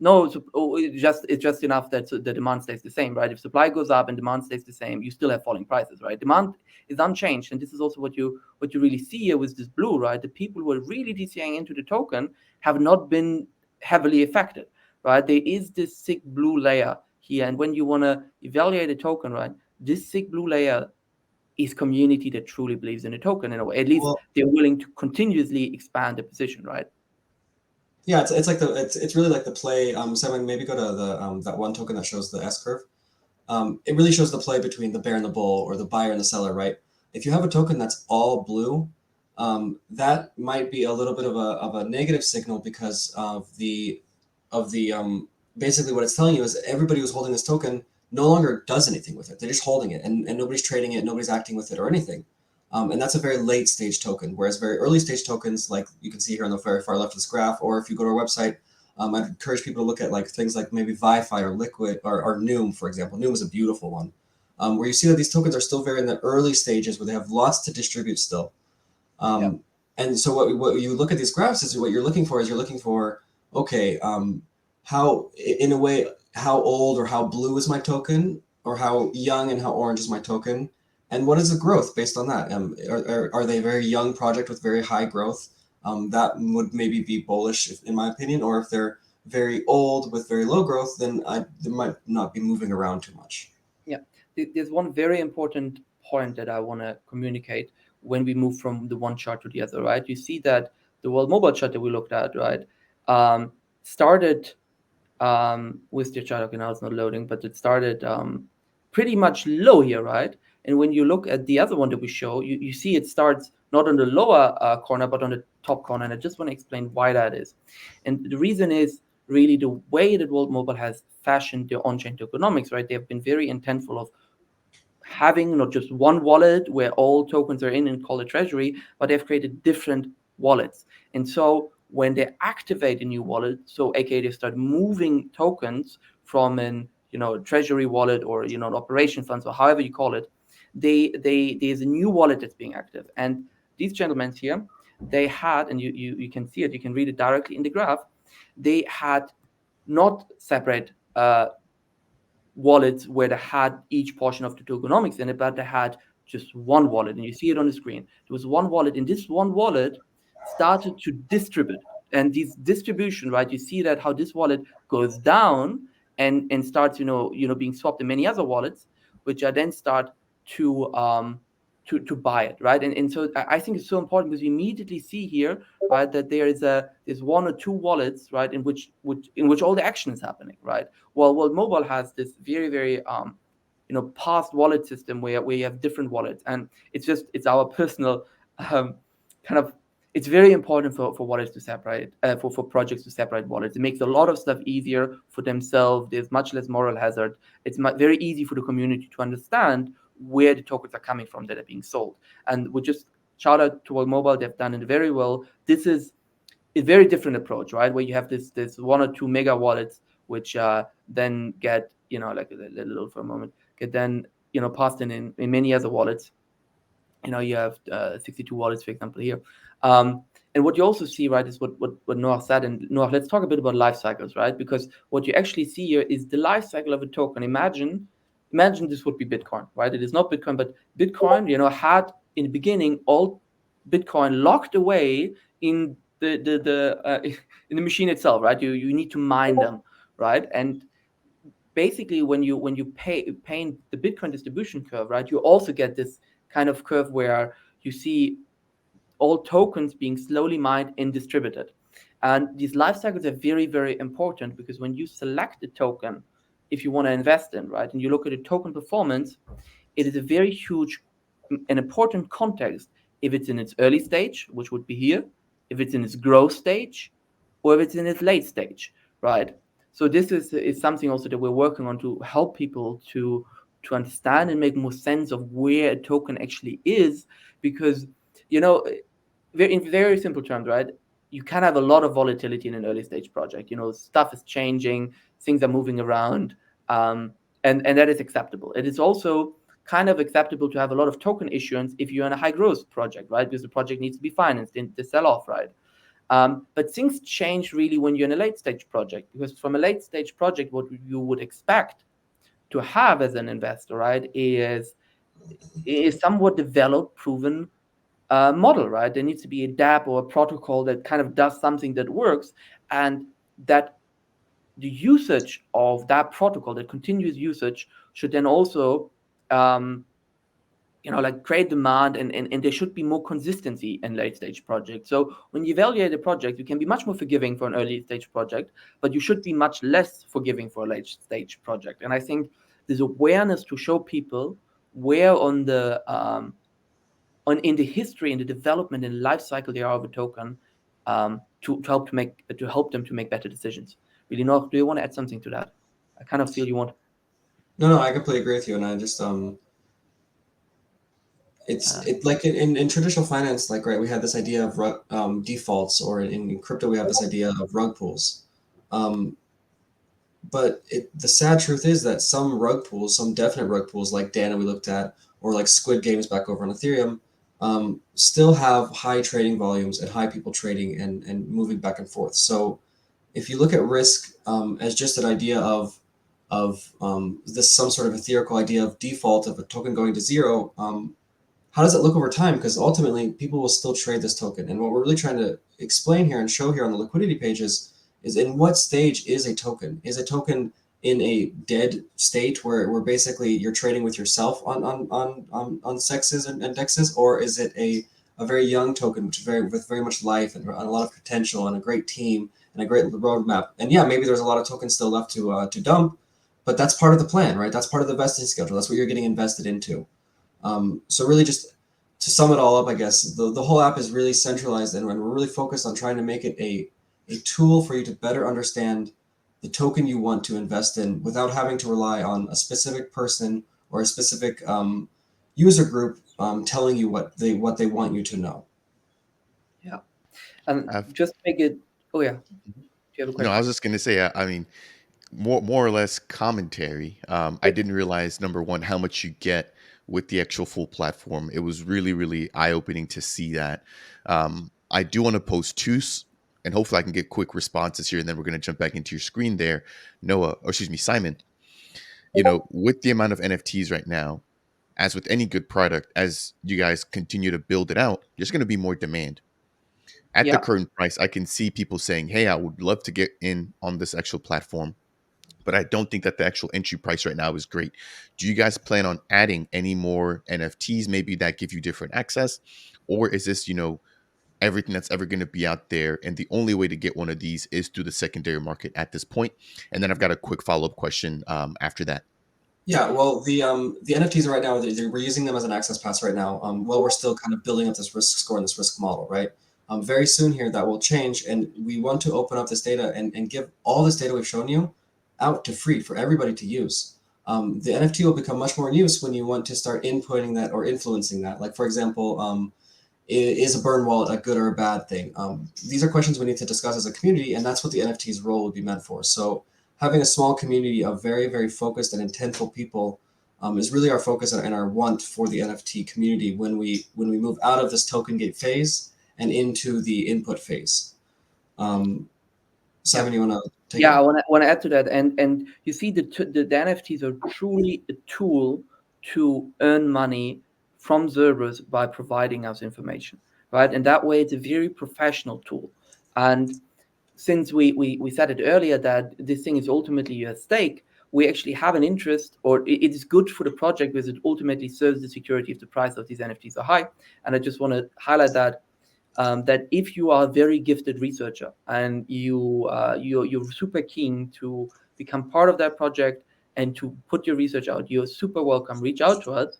No, it's just enough that the demand stays the same, right? If supply goes up and demand stays the same, you still have falling prices, right? Demand is unchanged, and this is also what you really see here with this blue, right? The people who are really DCAing into the token have not been heavily affected, right? There is this thick blue layer here, and when you want to evaluate a token, right, this thick blue layer is community that truly believes in a token in a way. At least they're willing to continuously expand the position, right? Yeah, it's really like the play. Simon, maybe go to the that one token that shows the S curve. It really shows the play between the bear and the bull, or the buyer and the seller, right? If you have a token that's all blue, that might be a little bit of a negative signal, because of the basically what it's telling you is everybody who's holding this token no longer does anything with it. They're just holding it, and nobody's trading it, nobody's acting with it or anything. And that's a very late stage token, whereas very early stage tokens, like you can see here on the very far left of this graph, or if you go to our website, I'd encourage people to look at like things like maybe Wi-Fi or Liquid or Noom, for example. Noom is a beautiful one, where you see that these tokens are still very in the early stages where they have lots to distribute still. And so what you look at these graphs is what you're looking for, okay, how, in a way, how old or how blue is my token, or how young and how orange is my token? And what is the growth based on that? Are they a very young project with very high growth? That would maybe be bullish, in my opinion. Or if they're very old with very low growth, then they might not be moving around too much. Yeah, there's one very important point that I want to communicate when we move from the one chart to the other, right? You see that the World Mobile chart that we looked at, right, started with the chart. Okay, now it's not loading, but it started pretty much low here, right? And when you look at the other one that we show, you see it starts not on the lower corner, but on the top corner. And I just want to explain why that is. And the reason is really the way that World Mobile has fashioned their on-chain tokenomics, right? They have been very intentful of having not just one wallet where all tokens are in and call it treasury, but they've created different wallets. And so when they activate a new wallet, so aka they start moving tokens from an treasury wallet or an operation funds or however you call it, there's a new wallet that's being active. And these gentlemen here, they had, and you can see it, you can read it directly in the graph, they had not separate wallets where they had each portion of the tokenomics in it, but they had just one wallet, and you see it on the screen. There was one wallet, and this one wallet started to distribute. And this distribution, right? You see that how this wallet goes down and starts, being swapped in many other wallets, which are then start to buy it, right? And so I think it's so important because you immediately see here, right, that there's one or two wallets, right, in which all the action is happening, right? Well, Mobile has this very, very past wallet system where you have different wallets, and it's our personal kind of. It's very important for wallets to separate, for projects to separate wallets. It makes a lot of stuff easier for themselves. There's much less moral hazard. It's very easy for the community to understand where the tokens are coming from that are being sold. And we just shout out to World Mobile. They've done it very well. This is a very different approach, right? Where you have this one or two mega wallets, which then get, like a little for a moment, get then, passed in many other wallets. You have 62 wallets, for example, here. And what you also see, right, is what Noah said. And Noah, let's talk a bit about life cycles, right? Because what you actually see here is the life cycle of a token. Imagine this would be Bitcoin, right? It is not Bitcoin, but Bitcoin, had in the beginning all Bitcoin locked away in the in the machine itself, right? You need to mine them, right? And basically, when you paint the Bitcoin distribution curve, right, you also get this kind of curve where you see all tokens being slowly mined and distributed. And these life cycles are very, very important because when you select a token, if you want to invest in, right, and you look at the token performance, it is a very huge and important context if it's in its early stage, which would be here, if it's in its growth stage, or if it's in its late stage, right? So this is something also that we're working on to help people to understand and make more sense of where a token actually is, because in very simple terms, right? You can have a lot of volatility in an early stage project. Stuff is changing, things are moving around, and that is acceptable. It is also kind of acceptable to have a lot of token issuance if you're in a high growth project, right? Because the project needs to be financed to sell off, right? But things change really when you're in a late stage project, because from a late stage project, what you would expect to have as an investor, right, is somewhat developed, proven model, right? There needs to be a Dapp or a protocol that kind of does something that works, and that the usage of that protocol, that continuous usage, should then also create demand, and there should be more consistency in late stage projects. So when you evaluate a project, you can be much more forgiving for an early stage project, but you should be much less forgiving for a late stage project. And I think this awareness to show people where in the history and the development and life cycle they are of a token, to help them to make better decisions. Really, Noah, do you want to add something to that? I kind of feel you want. No, I completely agree with you, and I just like in traditional finance, like, right, we have this idea of defaults, or in crypto we have this idea of rug pulls. But the sad truth is that some rug pulls, some definite rug pulls, like Dana we looked at, or like Squid Games back over on Ethereum, still have high trading volumes and high people trading and moving back and forth. So if you look at risk as just an idea of this some sort of etherical idea of default of a token going to zero, how does it look over time? Because ultimately people will still trade this token. And what we're really trying to explain here and show here on the liquidity pages is in what stage is a token? Is a token in a dead state where basically you're trading with yourself on sexes and dexes, or is it a very young token with very much life and a lot of potential and a great team and a great roadmap? And yeah, maybe there's a lot of tokens still left to dump, but that's part of the plan, right? That's part of the vesting schedule. That's what you're getting invested into. So really just to sum it all up, I guess the whole app is really centralized, and we're really focused on trying to make it a tool for you to better understand the token you want to invest in without having to rely on a specific person or a specific user group telling you what they want you to know. Yeah, and I've, just to make it. Oh yeah, do you have a no, I question? was just going to say, I mean, more or less commentary. I didn't realize, number one, how much you get with the actual full platform. It was really, really eye opening to see that. I do want to post and hopefully I can get quick responses here, and then we're going to jump back into your screen there, Noah, or excuse me, Simon. With the amount of NFTs right now, as with any good product, as you guys continue to build it out, there's going to be more demand. At the Yeah. current price, I can see people saying, "Hey, I would love to get in on this actual platform," but I don't think that the actual entry price right now is great. Do you guys plan on adding any more NFTs, maybe that give you different access? Or is this, everything that's ever going to be out there, and the only way to get one of these is through the secondary market at this point? And then I've got a quick follow-up question after that. Yeah, well, the NFTs right now, we're using them as an access pass right now. While we're still kind of building up this risk score and this risk model, right? Very soon here, that will change, and we want to open up this data and give all this data we've shown you out to free for everybody to use. The NFT will become much more in use when you want to start inputting that or influencing that. Like, for example, is a burn wallet a good or a bad thing? These are questions we need to discuss as a community, and that's what the NFT's role would be meant for. So having a small community of very, very focused and intentful people is really our focus and our want for the NFT community when we move out of this token gate phase and into the input phase. Simon, you want to take Yeah, I it? want to add to that, and you see the NFTs are truly a tool to earn money from Xerberus by providing us information, right? And that way, it's a very professional tool. And since we said it earlier that this thing is ultimately a stake, we actually have an interest, or it is good for the project because it ultimately serves the security if the price of these NFTs are high. And I just want to highlight that that if you are a very gifted researcher and you're super keen to become part of that project and to put your research out, you're super welcome. Reach out to us.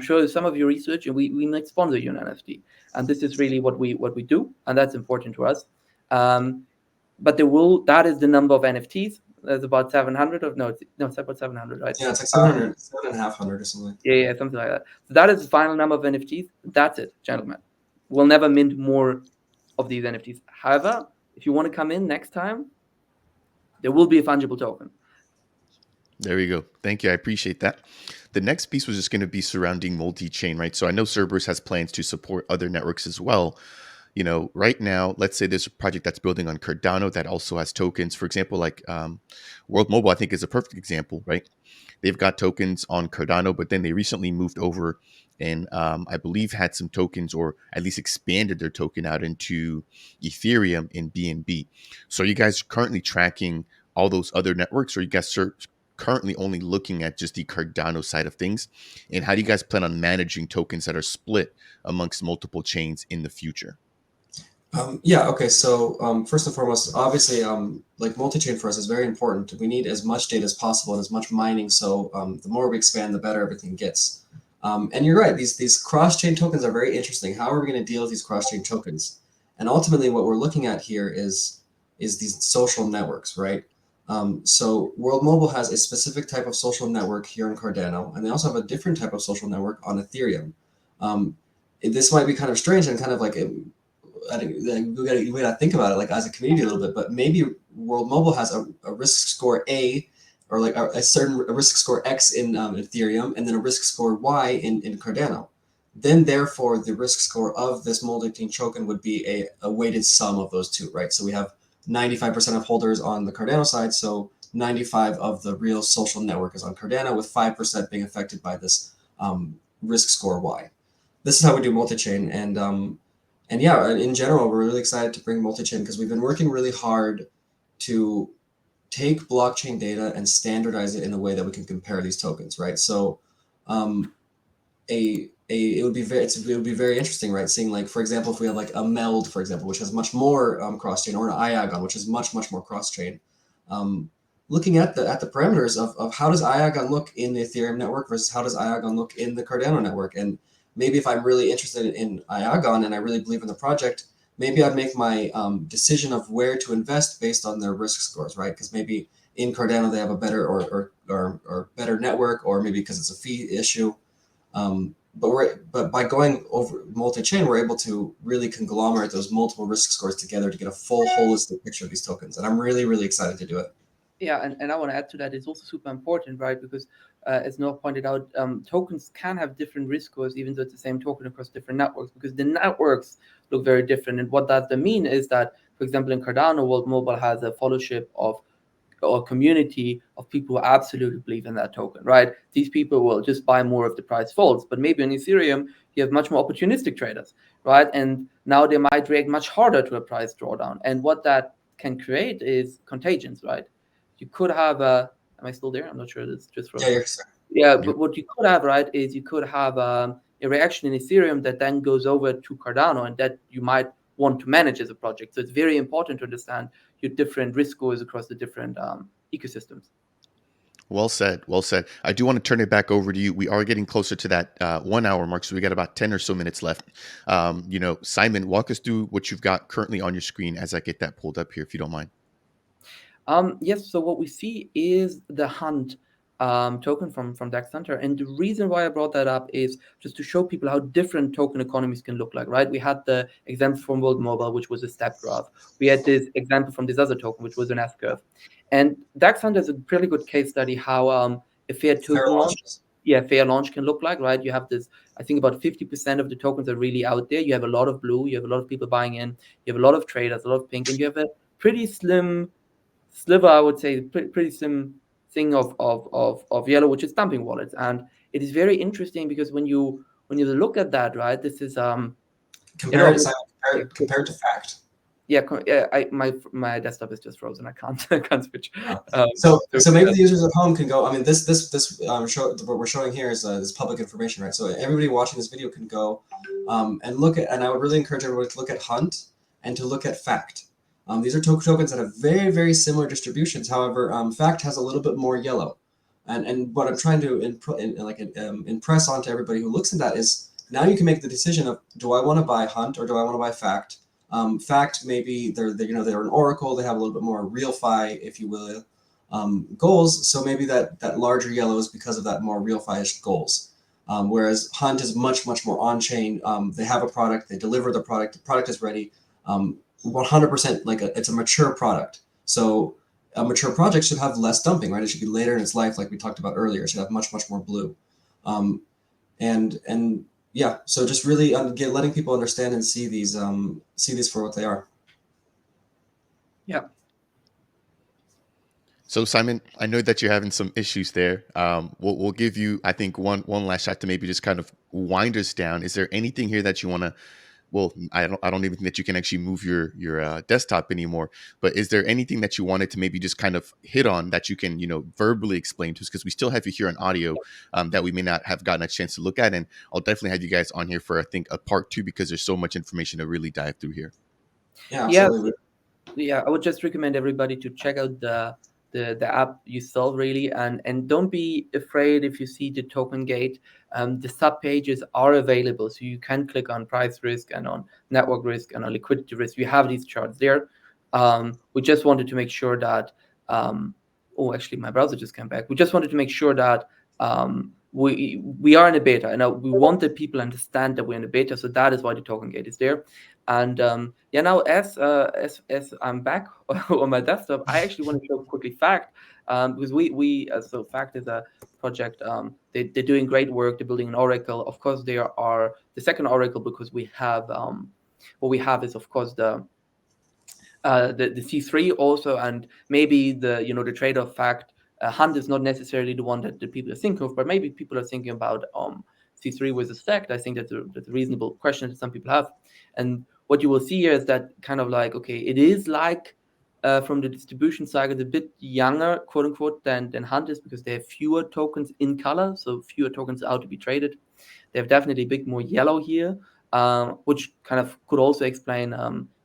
Show some of your research, and we might sponsor you an NFT. And this is really what we do, and that's important to us. But that is the number of NFTs. There's about 700 of no, it's about 700, right? Yeah, it's like 700, 7,500 or something. Yeah, something like that. So that is the final number of NFTs. That's it, gentlemen. We'll never mint more of these NFTs. However, if you want to come in next time, there will be a fungible token. There we go. Thank you. I appreciate that. The next piece was just going to be surrounding multi-chain, right? So I know Cerberus has plans to support other networks as well. Right now, let's say there's a project that's building on Cardano that also has tokens. For example, like World Mobile, I think is a perfect example, right? They've got tokens on Cardano, but then they recently moved over and I believe had some tokens, or at least expanded their token out into Ethereum and BNB. So are you guys currently tracking all those other networks, or you guys currently only looking at just the Cardano side of things? And how do you guys plan on managing tokens that are split amongst multiple chains in the future? Yeah, okay. So first and foremost, obviously, like multi-chain for us is very important. We need as much data as possible and as much mining. So the more we expand, the better everything gets. And you're right. These cross-chain tokens are very interesting. How are we going to deal with these cross-chain tokens? And ultimately, what we're looking at here is these social networks, right? So World Mobile has a specific type of social network here in Cardano, and they also have a different type of social network on Ethereum. This might be kind of strange and kind of like I think we gotta think about it like as a community a little bit, but maybe World Mobile has a risk score A, or like a certain risk score X in Ethereum, and then a risk score Y in Cardano. Then therefore the risk score of this multi-chain token would be a weighted sum of those two, right? So we have 95% of holders on the Cardano side, so 95 of the real social network is on Cardano, with 5% being affected by this risk score Y. This is how we do multi-chain, and yeah, in general, we're really excited to bring multi-chain because we've been working really hard to take blockchain data and standardize it in a way that we can compare these tokens, right? So, it would be very interesting, right? Seeing, like, for example, if we have like a MELD, for example, which has much more cross-chain, or an IAGON, which is much more cross-chain. Looking at the parameters of how does IAGON look in the Ethereum network versus how does IAGON look in the Cardano network, and maybe if I'm really interested in Iagon and I really believe in the project, maybe I'd make my decision of where to invest based on their risk scores, right? Because maybe in Cardano they have a better or better network, or maybe because it's a fee issue. But by going over multi-chain, we're able to really conglomerate those multiple risk scores together to get a full holistic picture of these tokens. And I'm really, really excited to do it. Yeah, and I want to add to that, it's also super important, right? Because as Noah pointed out, tokens can have different risk scores, even though it's the same token across different networks, because the networks look very different. And what that mean is that, for example, in Cardano, World Mobile has a followership of or community of people who absolutely believe in that token, right? These people will just buy more if the price falls. But maybe on Ethereum, you have much more opportunistic traders, right? And now they might react much harder to a price drawdown. And what that can create is contagions, right? You could have a, am I still there? I'm not sure, it's just frozen. Yeah, Yeah, but what you could have, right, is you could have a reaction in Ethereum that then goes over to Cardano, and that you might want to manage as a project. So it's very important to understand your different risk scores across the different ecosystems. Well said. Well said. I do want to turn it back over to you. We are getting closer to that 1 hour mark, so we got about 10 or so minutes left. Simon, walk us through what you've got currently on your screen as I get that pulled up here, if you don't mind. Yes, so what we see is the Hunt token from Dapp Center. And the reason why I brought that up is just to show people how different token economies can look like, right? We had the example from World Mobile, which was a step graph. We had this example from this other token, which was an S-curve. And Dapp Center is a pretty good case study how a fair token launch, fair launch can look like, right? You have this, I think about 50% of the tokens are really out there. You have a lot of blue, you have a lot of people buying in, you have a lot of traders, a lot of pink, and you have a pretty slim sliver, I would say, pretty slim thing of yellow, which is dumping wallets. And it is very interesting because when you look at that, right, this is compared to fact. Yeah, my desktop is just frozen. I can't switch. So maybe the users at home can go. I mean, this show what we're showing here is this public information, right? So everybody watching this video can go and look at. And I would really encourage everybody to look at Hunt and to look at Fact. These are tokens that have very, very similar distributions. However, Fact has a little bit more yellow. And what I'm trying to impress onto everybody who looks at that is now you can make the decision of, do I want to buy Hunt or do I want to buy Fact? Fact, maybe they're an oracle. They have a little bit more real fi, if you will, goals. So maybe that larger yellow is because of that more real fi-ish goals. Whereas Hunt is much more on chain. They have a product. They deliver the product. The product is ready. 100% it's a mature product. So a mature project should have less dumping, right? It should be later in its life, like we talked about earlier. It should have much more blue. Yeah, so just really letting people understand and see these for what they are. Yeah. So Simon, I know that you're having some issues there. We'll give you, I think, one last shot to maybe just kind of wind us down. Is there anything here that you want to? Well, I don't even think that you can actually move your desktop anymore. But is there anything that you wanted to maybe just kind of hit on that you can, verbally explain to us? Because we still have you here on audio that we may not have gotten a chance to look at. And I'll definitely have you guys on here for, I think, a part 2, because there's so much information to really dive through here. Yeah, absolutely. Yeah, I would just recommend everybody to check out the app yourself, really, and don't be afraid if you see the token gate. The sub pages are available, so you can click on price risk and on network risk and on liquidity risk. We have these charts there. We just wanted to make sure that oh, actually my browser just came back. We just wanted to make sure that we are in a beta, and we want that people understand that we're in a beta, so that is why the token gate is there. And now as I'm back on my desktop, I actually want to show quickly Fact, because so Fact is a project. They're doing great work. They're building an oracle. Of course, they are the second oracle, because we have what we have is, of course, the C3 also, and maybe the trade-off Fact. Hunt is not necessarily the one that the people are thinking of, but maybe people are thinking about C3 with a stack. I think that's a reasonable question that some people have. And what you will see here is that kind of like, okay, it is like from the distribution cycle, it's a bit younger, quote unquote, than Hunt is, because they have fewer tokens in color, so fewer tokens out to be traded. They have definitely a bit more yellow here, which kind of could also explain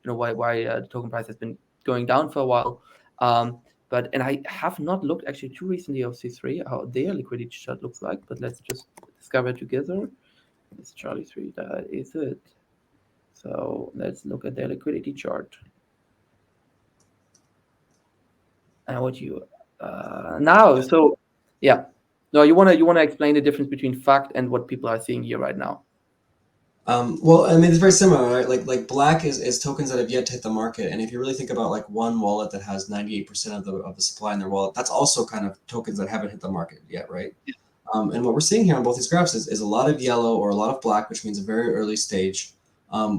why the token price has been going down for a while. And I have not looked actually too recently of C3 how their liquidity chart looks like, but let's just discover it together. It's Charlie 3. That is it. So let's look at their liquidity chart. And what you now? So yeah, no, you wanna explain the difference between fact and what people are seeing here right now. Well, I mean, it's very similar, right? Like black is tokens that have yet to hit the market, and if you really think about like one wallet that has 98% of the supply in their wallet, that's also kind of tokens that haven't hit the market yet, right? And what we're seeing here on both these graphs is a lot of yellow or a lot of black, which means a very early stage,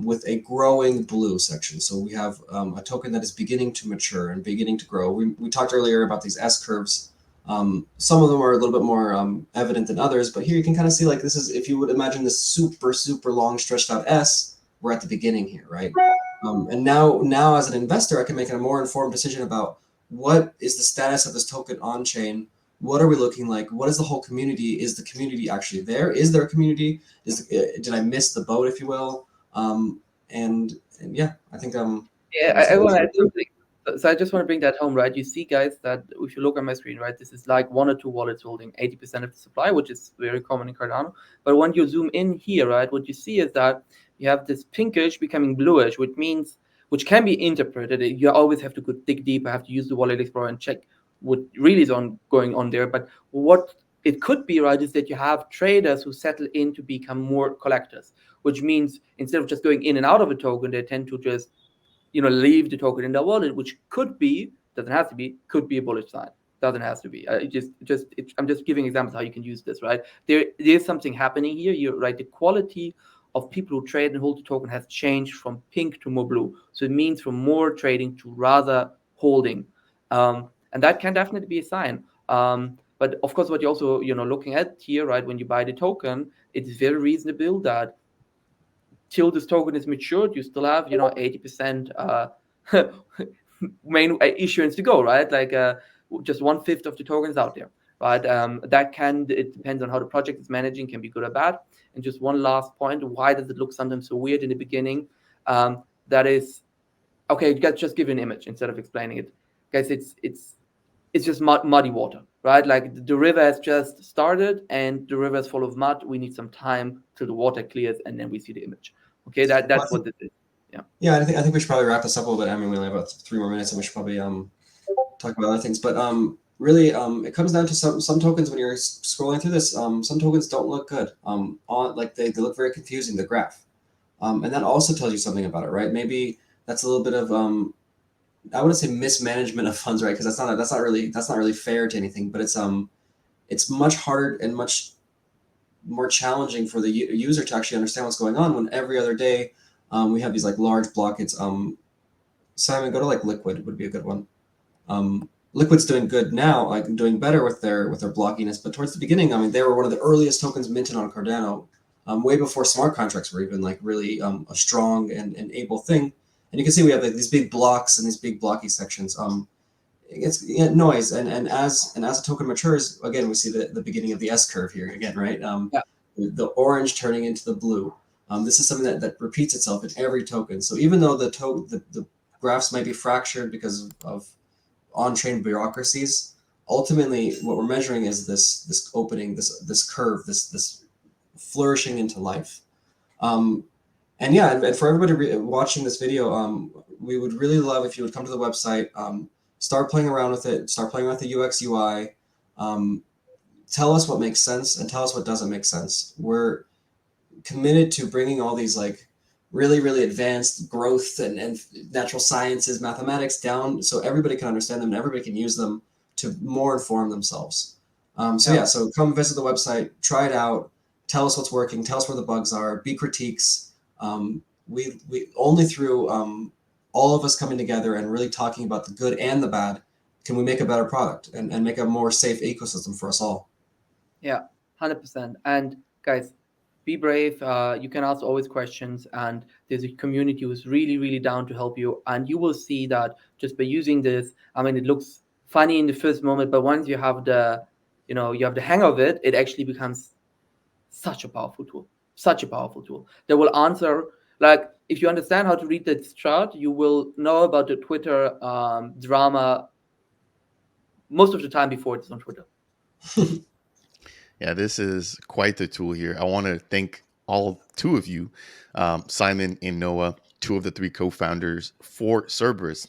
with a growing blue section. So we have a token that is beginning to mature and beginning to grow. We talked earlier about these S curves. Some of them are a little bit more evident than others, but here you can kind of see like this is, if you would imagine this super, super long stretched out S, we're at the beginning here, right? And now as an investor, I can make a more informed decision about what is the status of this token on chain. What are we looking like? What is the whole community? Is the community actually there? Is there a community? Did I miss the boat, if you will? And yeah, I think Yeah, I want to add something. So I just want to bring that home, right? You see, guys, that if you look on my screen, right, this is like one or two wallets holding 80% of the supply, which is very common in Cardano. But when you zoom in here, right, what you see is that you have this pinkish becoming bluish, which can be interpreted. You always have to go dig deep. I have to use the Wallet Explorer and check what really is going on there. But what it could be, right, is that you have traders who settle in to become more collectors, which means instead of just going in and out of a token, they tend to just leave the token in their wallet, which could be, doesn't have to be, could be a bullish sign. Doesn't have to be. I'm just giving examples how you can use this, right? There's something happening here. You're right. The quality of people who trade and hold the token has changed from pink to more blue. So it means from more trading to rather holding, and that can definitely be a sign. But of course, what you're also looking at here, right? When you buy the token, it's very reasonable that till this token is matured, you still have 80% main issuance to go, right? Like just 1/5 of the tokens out there, right? It depends on how the project is managing, can be good or bad. And just one last point: why does it look sometimes so weird in the beginning? That is okay. Just give you an image instead of explaining it, guys. It's just muddy water, right? Like the river has just started and the river is full of mud. We need some time till the water clears and then we see the image. Okay, that's what this is. Yeah. Yeah, I think we should probably wrap this up a little bit. I mean, we only have about 3 more minutes, and we should probably talk about other things. But really, it comes down to some tokens when you're scrolling through this. Some tokens don't look good. Like they look very confusing, the graph, and that also tells you something about it, right? Maybe that's a little bit of I wouldn't say mismanagement of funds, right? Because that's not really fair to anything. But it's much harder and much more challenging for the user to actually understand what's going on when every other day we have these like large blockades. Simon, go to like Liquid would be a good one. Liquid's doing good now, like doing better with their blockiness. But towards the beginning, I mean, they were one of the earliest tokens minted on Cardano, way before smart contracts were even like really a strong and able thing. And you can see we have like these big blocks and these big blocky sections. It's noise, and as a token matures, again we see the beginning of the S curve here again, right? Yeah. The orange turning into the blue. This is something that repeats itself in every token. So even though the graphs might be fractured because of on-chain bureaucracies, ultimately what we're measuring is this opening, this curve, this flourishing into life. And yeah, and for everybody watching this video, we would really love if you would come to the website, start playing around with it, start playing with the UX UI, tell us what makes sense and tell us what doesn't make sense. We're committed to bringing all these like really, really advanced growth and natural sciences, mathematics down so everybody can understand them and everybody can use them to more inform themselves. So come visit the website, try it out, tell us what's working, tell us where the bugs are, be critiques. We only through all of us coming together and really talking about the good and the bad can we make a better product and make a more safe ecosystem for us all. Yeah, 100%. And guys, be brave. You can ask always questions, and there's a community who's really, really down to help you. And you will see that just by using this, I mean, it looks funny in the first moment, but once you have the hang of it, it actually becomes such a powerful tool. Such a powerful tool that will answer. Like, if you understand how to read this chart, you will know about the Twitter drama most of the time before it's on Twitter. Yeah, this is quite the tool here. I want to thank two of you, Simon and Noah, two of the three co-founders for Xerberus.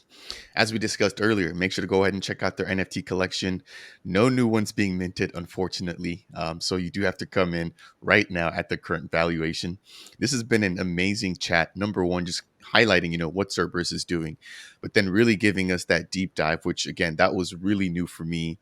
As we discussed earlier, make sure to go ahead and check out their NFT collection. No new ones being minted, unfortunately. So you do have to come in right now at the current valuation. This has been an amazing chat. Number one, just highlighting, what Xerberus is doing, but then really giving us that deep dive, which again, that was really new for me.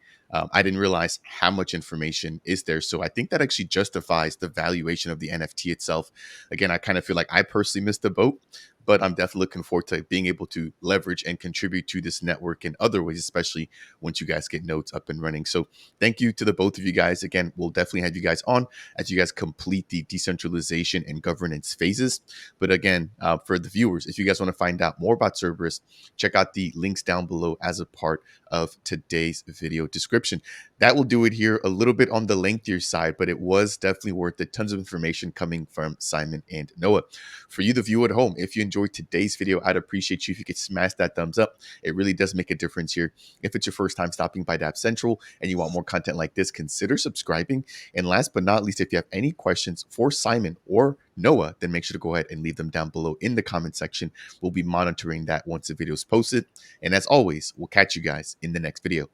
I didn't realize how much information is there. So I think that actually justifies the valuation of the NFT itself. Again, I kind of feel like I personally missed the boat, but I'm definitely looking forward to being able to leverage and contribute to this network in other ways, especially once you guys get nodes up and running. So thank you to the both of you guys. Again, we'll definitely have you guys on as you guys complete the decentralization and governance phases. But again, for the viewers, if you guys want to find out more about Xerberus, check out the links down below as a part of today's video description. That will do it here, a little bit on the lengthier side, but it was definitely worth it. Tons of information coming from Simon and Noah. For you, the viewer at home, if you enjoyed today's video, I'd appreciate you if you could smash that thumbs up. It really does make a difference here. If it's your first time stopping by Dapp Central and you want more content like this, consider subscribing. And last but not least, if you have any questions for Simon or Noah, then make sure to go ahead and leave them down below in the comment section. We'll be monitoring that once the video is posted. And as always, we'll catch you guys in the next video.